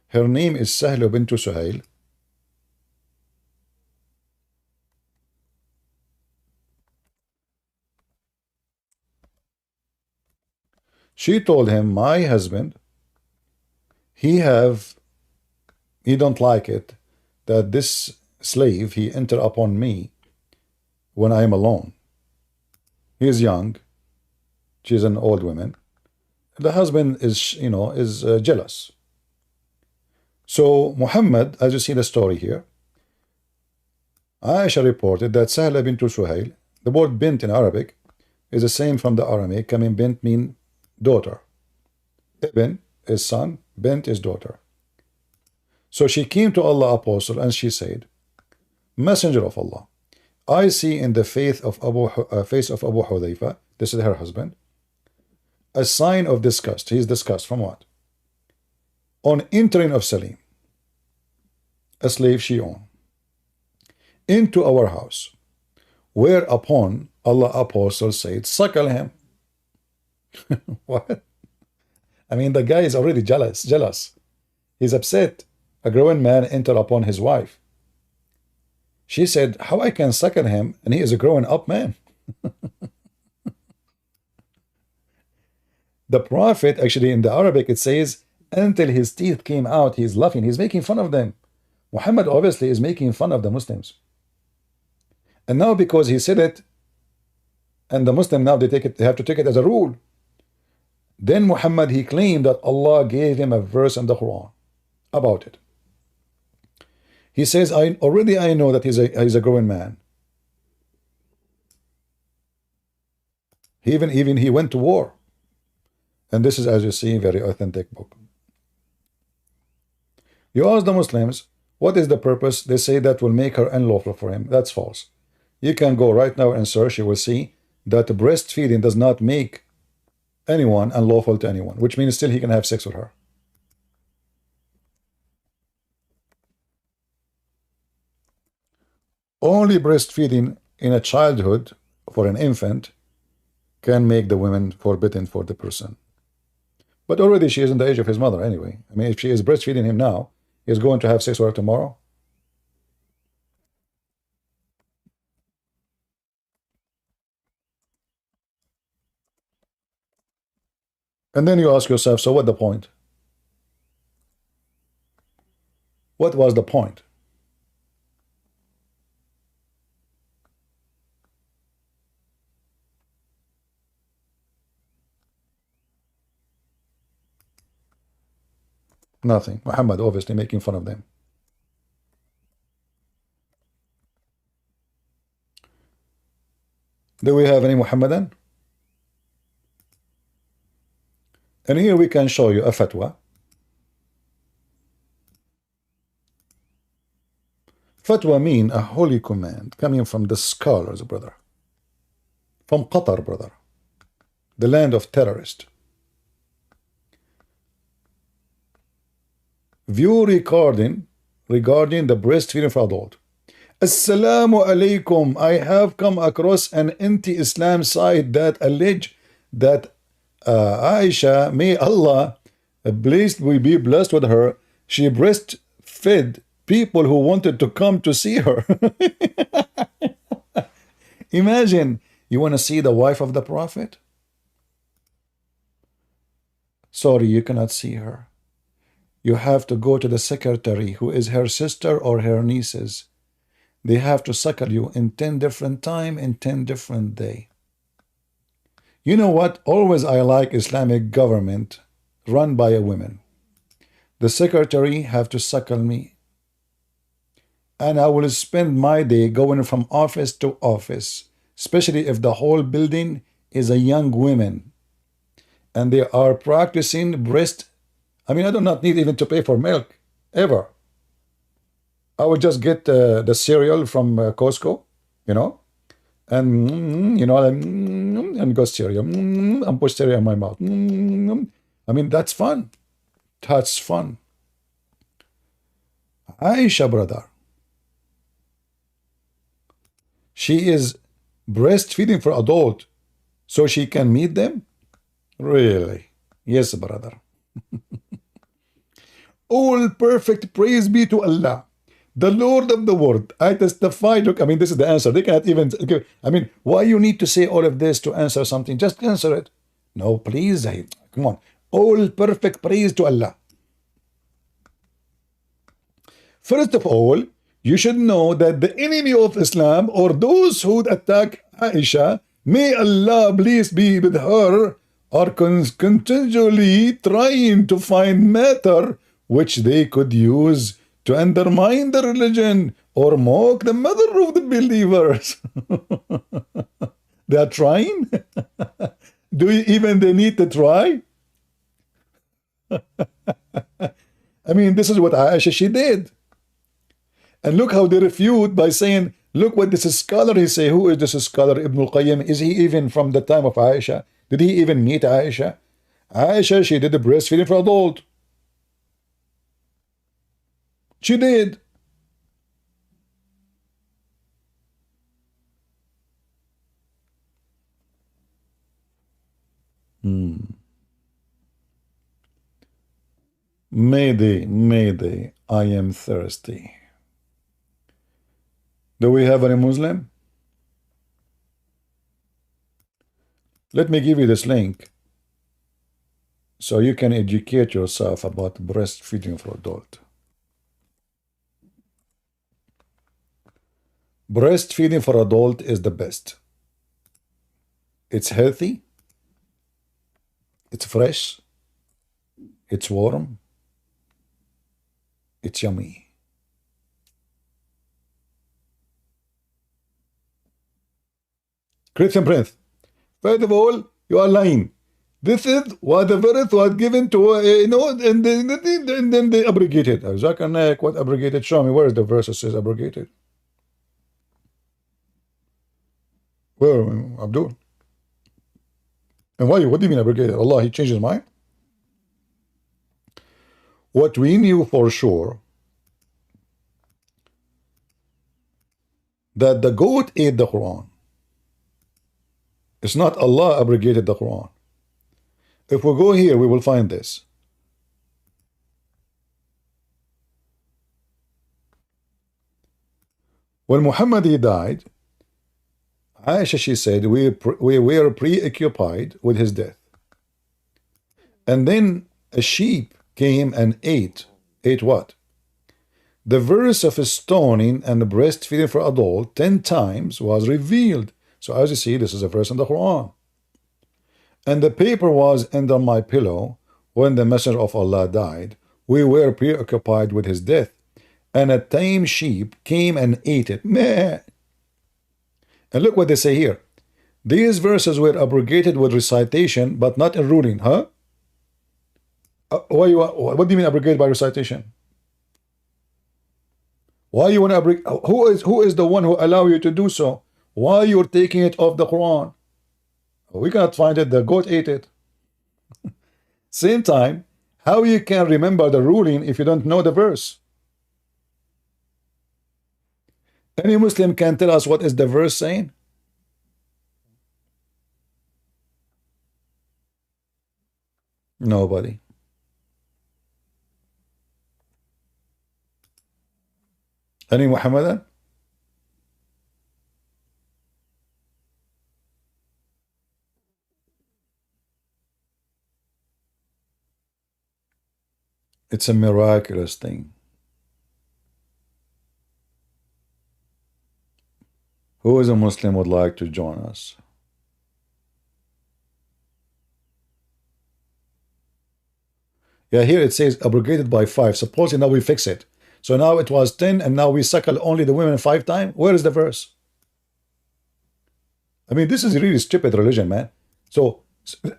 Her name is Sahl bint Suhail. She told him, my husband, he don't like it that this slave, he enter upon me when I am alone. He is young. She's an old woman. The husband is, jealous. So Muhammad, as you see the story here, Aisha reported that Sahla bint Suhail, the word bint in Arabic is the same from the Aramaic. I mean, bint mean daughter. Ibn is son, bint is daughter. So she came to Allah Apostle and she said, Messenger of Allah, I see in the face of Abu Hudayfa, this is her husband, a sign of disgust. He is disgust from what? On entering of Salim, a slave she owned, into our house, whereupon Allah Apostle said, suckle him. What? I mean, the guy is already jealous. He's upset. A grown man entered upon his wife. She said, how I can suckle him, and he is a grown up man. The Prophet, actually in the Arabic, it says, until his teeth came out, he's laughing. He's making fun of them. Muhammad obviously is making fun of the Muslims. And now because he said it, and the Muslim now they have to take it as a rule. Then Muhammad, he claimed that Allah gave him a verse in the Quran about it. He says, I know that he's a grown man. Even he went to war. And this is, as you see, a very authentic book. You ask the Muslims, what is the purpose? They say that will make her unlawful for him. That's false. You can go right now and search. You will see that breastfeeding does not make anyone unlawful to anyone, which means still he can have sex with her. Only breastfeeding in a childhood for an infant can make the woman forbidden for the person. But already she is in the age of his mother anyway. I mean, if she is breastfeeding him now, he's going to have sex with her tomorrow. And then you ask yourself, so what the point? What was the point? Nothing. Muhammad obviously making fun of them. Do we have any Muhammadan? And here we can show you a fatwa. Fatwa mean a holy command coming from the scholars, brother. From Qatar, brother. The land of terrorists. View regarding the breastfeeding for adult. Assalamu alaikum. I have come across an anti-Islam site that allege that Aisha, may Allah be blessed with her, she breastfed people who wanted to come to see her. Imagine, you want to see the wife of the Prophet? Sorry, you cannot see her. You have to go to the secretary, who is her sister or her nieces. They have to suckle you in 10 different time in 10 different day. You know what? Always I like Islamic government run by a woman. The secretary have to suckle me. And I will spend my day going from office to office, especially if the whole building is a young woman. And they are practicing breast. I mean, I do not need even to pay for milk, ever. I would just get the cereal from Costco, you know, and, you know, and go cereal, and put cereal in my mouth. I mean, that's fun. That's fun. Aisha, brother, she is breastfeeding for adult so she can meet them? Really? Yes, brother. All perfect praise be to Allah, the Lord of the world. I testify. Look, I mean, this is the answer. They cannot even give. I mean, why you need to say all of this to answer something? Just answer it. No, please. Come on. All perfect praise to Allah. First of all, you should know that the enemy of Islam, or those who attack Aisha, may Allah please be with her, are continually trying to find matter which they could use to undermine the religion or mock the mother of the believers. They are trying? Do you even they need to try? I mean, this is what Aisha, she did. And look how they refute by saying, look what this scholar he say. Who is this scholar? Ibn al-Qayyim. Is he even from the time of Aisha? Did he even meet Aisha? Aisha, she did the breastfeeding for adult. She did. Mayday, I am thirsty. Do we have any Muslim? Let me give you this link so you can educate yourself about breastfeeding for adult. Breastfeeding for adult is the best. It's healthy. It's fresh. It's warm. It's yummy. Christian Prince, first of all, you are lying. This is what the verse was given to, and then they abrogated. What abrogated? Show me where is the verse that says abrogated. Well, Abdul. And why? What do you mean abrogated? Allah, he changed his mind? What we knew for sure, that the goat ate the Quran. It's not Allah abrogated the Quran. If we go here, we will find this. When Muhammad he died, Aisha, she said, we were preoccupied with his death. And then a sheep came and ate. Ate what? The verse of stoning and breastfeeding for adult 10 times was revealed. So as you see, this is a verse in the Quran. And the paper was under my pillow when the Messenger of Allah died. We were preoccupied with his death. And a tame sheep came and ate it. Meh. And look what they say here. These verses were abrogated with recitation, but not in ruling. Huh? What do you mean abrogated by recitation? Why you want to abrogate? Who is the one who allow you to do so? Why you're taking it off the Quran? We cannot find it. The goat ate it. Same time, how you can remember the ruling if you don't know the verse? Any Muslim can tell us what is the verse saying? Nobody. Any Muhammadan? It's a miraculous thing. Who is a Muslim would like to join us? Yeah, here it says abrogated by 5. Supposing now we fix it. So now it was 10 and now we suckle only the women 5 times. Where is the verse? I mean, this is a really stupid religion, man. So,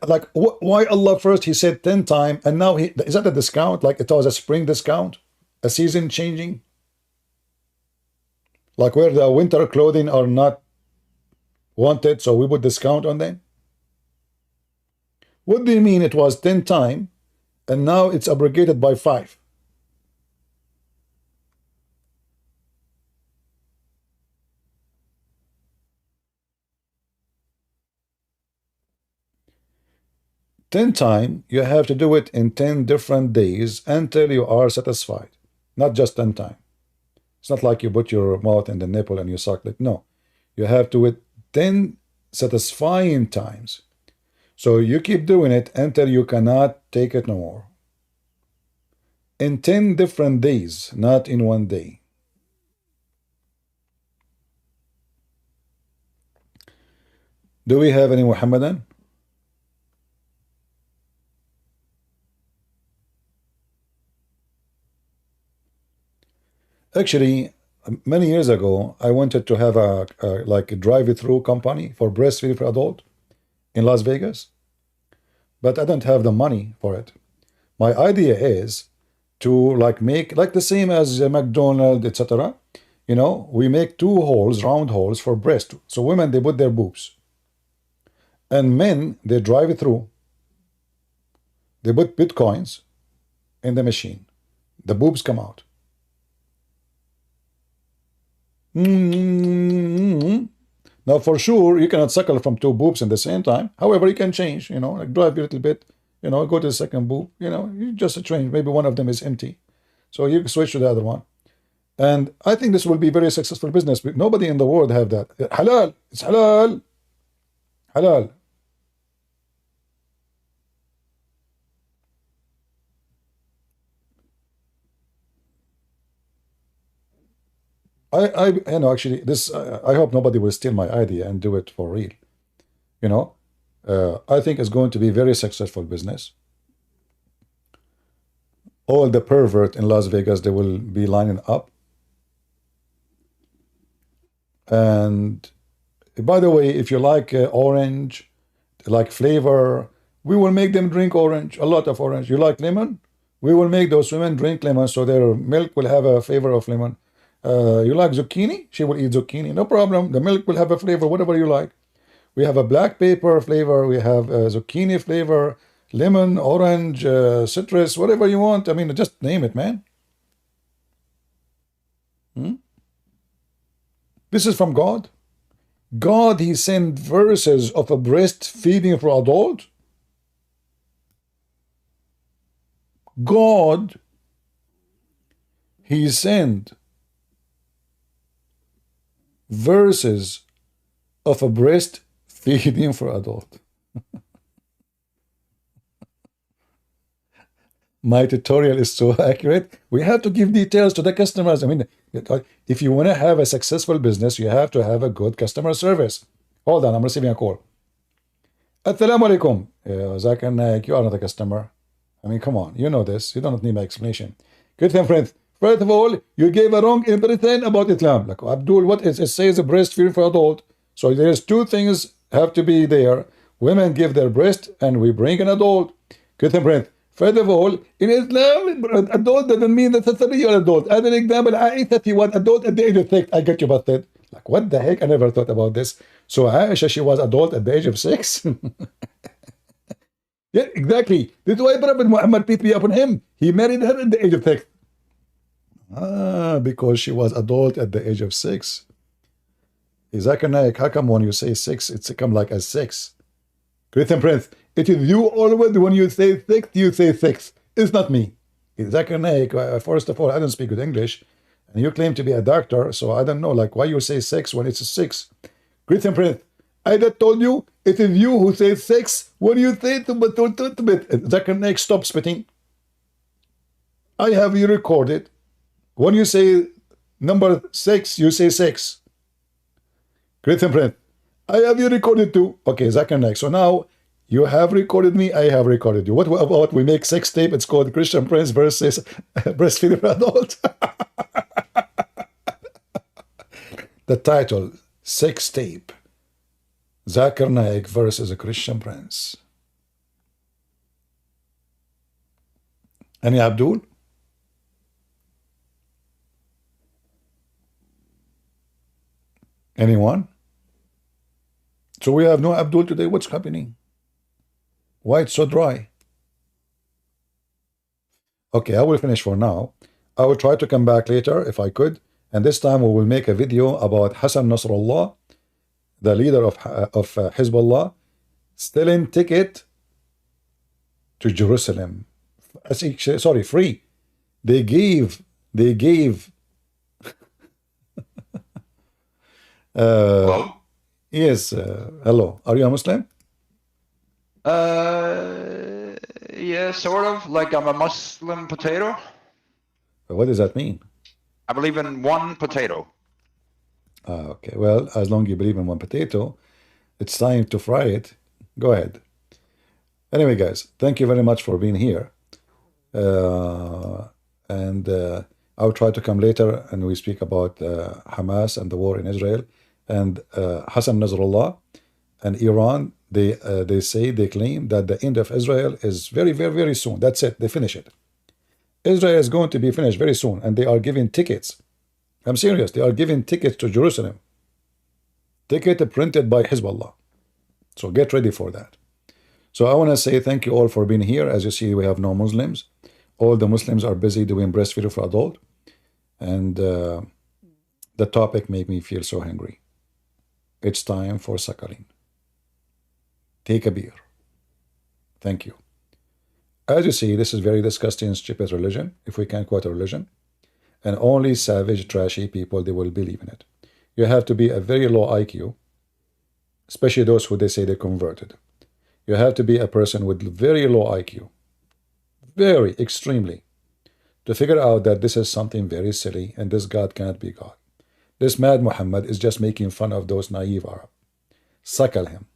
like, why Allah first he said 10 times and now is that a discount? Like it was a spring discount? A season changing? Like where the winter clothing are not wanted, so we put discount on them? What do you mean it was 10 times and now it's abrogated by 5? Ten times, you have to do it in 10 different days until you are satisfied. Not just 10 times. It's not like you put your mouth in the nipple and you suck it. No. You have to do it 10 satisfying times. So you keep doing it until you cannot take it no more. In 10 different days, not in one day. Do we have any Muhammadan? Actually, many years ago, I wanted to have a like a drive-through company for breastfeeding for adult in Las Vegas, but I don't have the money for it. My idea is to like make like the same as McDonald's, etc. You know, we make 2 holes, round holes for breast. So women they put their boobs, and men they drive it through. They put bitcoins in the machine. The boobs come out. Now, for sure, you cannot suckle from 2 boobs at the same time. However, you can change, you know, like drive a little bit, you know, go to the second boob, you know, you just change. Maybe one of them is empty. So you switch to the other one. And I think this will be very successful business. But nobody in the world have that. Halal. It's halal. Halal. you know, actually, this, I hope nobody will steal my idea and do it for real. You know, I think it's going to be very successful business. All the pervert in Las Vegas, they will be lining up. And by the way, if you like orange, like flavor, we will make them drink orange, a lot of orange. You like lemon? We will make those women drink lemon, so their milk will have a flavor of lemon. You like zucchini? She will eat zucchini. No problem. The milk will have a flavor, whatever you like. We have a black pepper flavor. We have a zucchini flavor, lemon, orange, citrus, whatever you want. I mean, just name it, man. This is from God. God, he sent verses of a breastfeeding for adult. God, he sent verses of a breastfeeding for adult. My tutorial is so accurate. We have to give details to the customers. I mean, if you want to have a successful business, you have to have a good customer service. Hold on, I'm receiving a call. Assalamu alaikum. Zakir Naik, you are not a customer. I mean, come on, you know this. You don't need my explanation. Good friends. First of all, you gave a wrong impression about Islam. Like Abdul, what is it says a breastfeeding for adult. So there's 2 things have to be there. Women give their breast and we bring an adult. Good friends. First of all, in Islam, adult doesn't mean necessarily you're an adult. As an example, Aisha, she was adult at the age of 6. I got you busted. Like, what the heck? I never thought about this. So Aisha, she was adult at the age of 6? Yeah, exactly. This is why Prophet Muhammad, peace be upon him, he married her at the age of 6. Because she was adult at the age of 6. Zakir Naik, how come when you say 6, it's come like a 6? Christian Prince, it is you always when you say 6, you say 6. It's not me. Zakir Naik, first of all, I don't speak good English. And you claim to be a doctor, so I don't know like why you say 6 when it's a 6. Christian Prince, I just told you, it is you who say 6 when you say to Zakir Naik, stop spitting. I have you recorded. When you say number 6, you say 6. Christian Prince, I have you recorded too. Okay, Zakir Naik. So now you have recorded me, I have recorded you. What about we make 6 tape? It's called Christian Prince versus breastfeeding for adults. The title, 6 tape. Zakir Naik versus a Christian Prince. Any Abdul? Anyone? So we have no Abdul today. What's happening? Why it's so dry? Okay, I will finish for now. I will try to come back later if I could. And this time we will make a video about Hassan Nasrallah, the leader of Hezbollah, stealing ticket to Jerusalem. Sorry, free. They gave Hello? yes, hello. Are you a Muslim? Yeah, sort of. Like I'm a Muslim potato. What does that mean? I believe in one potato. Okay, well, as long as you believe in one potato, it's time to fry it. Go ahead. Anyway, guys, thank you very much for being here. And I'll try to come later and we speak about Hamas and the war in Israel and Hassan Nasrallah and Iran. They claim that the end of Israel is very, very, very soon. That's it. They finish it. Israel is going to be finished very soon, and they are giving tickets. I'm serious. They are giving tickets to Jerusalem. Ticket printed by Hezbollah. So get ready for that. So I want to say thank you all for being here. As you see, we have no Muslims. All the Muslims are busy doing breastfeeding for adult. And the topic made me feel so hungry. It's time for suckling. Take a beer. Thank you. As you see, this is very disgusting and stupid religion, if we can quote a religion. And only savage, trashy people, they will believe in it. You have to be a very low IQ, especially those who they say they converted. You have to be a person with very low IQ, very, extremely, to figure out that this is something very silly and this God cannot be God. This mad Muhammad is just making fun of those naive Arab. Suckle him.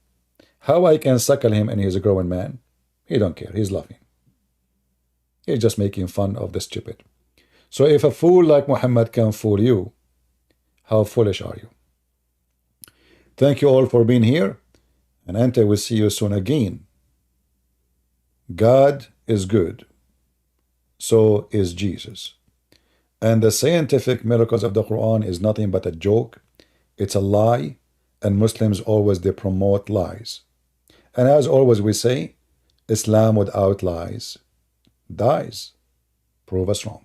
How I can suckle him and he's a grown man? He don't care. He's laughing. He's just making fun of the stupid. So if a fool like Muhammad can fool you, how foolish are you? Thank you all for being here, and Ante will see you soon again. God is good. So is Jesus. And the scientific miracles of the Quran is nothing but a joke. It's a lie, and Muslims always they promote lies. And as always we say, Islam without lies dies. Prove us wrong.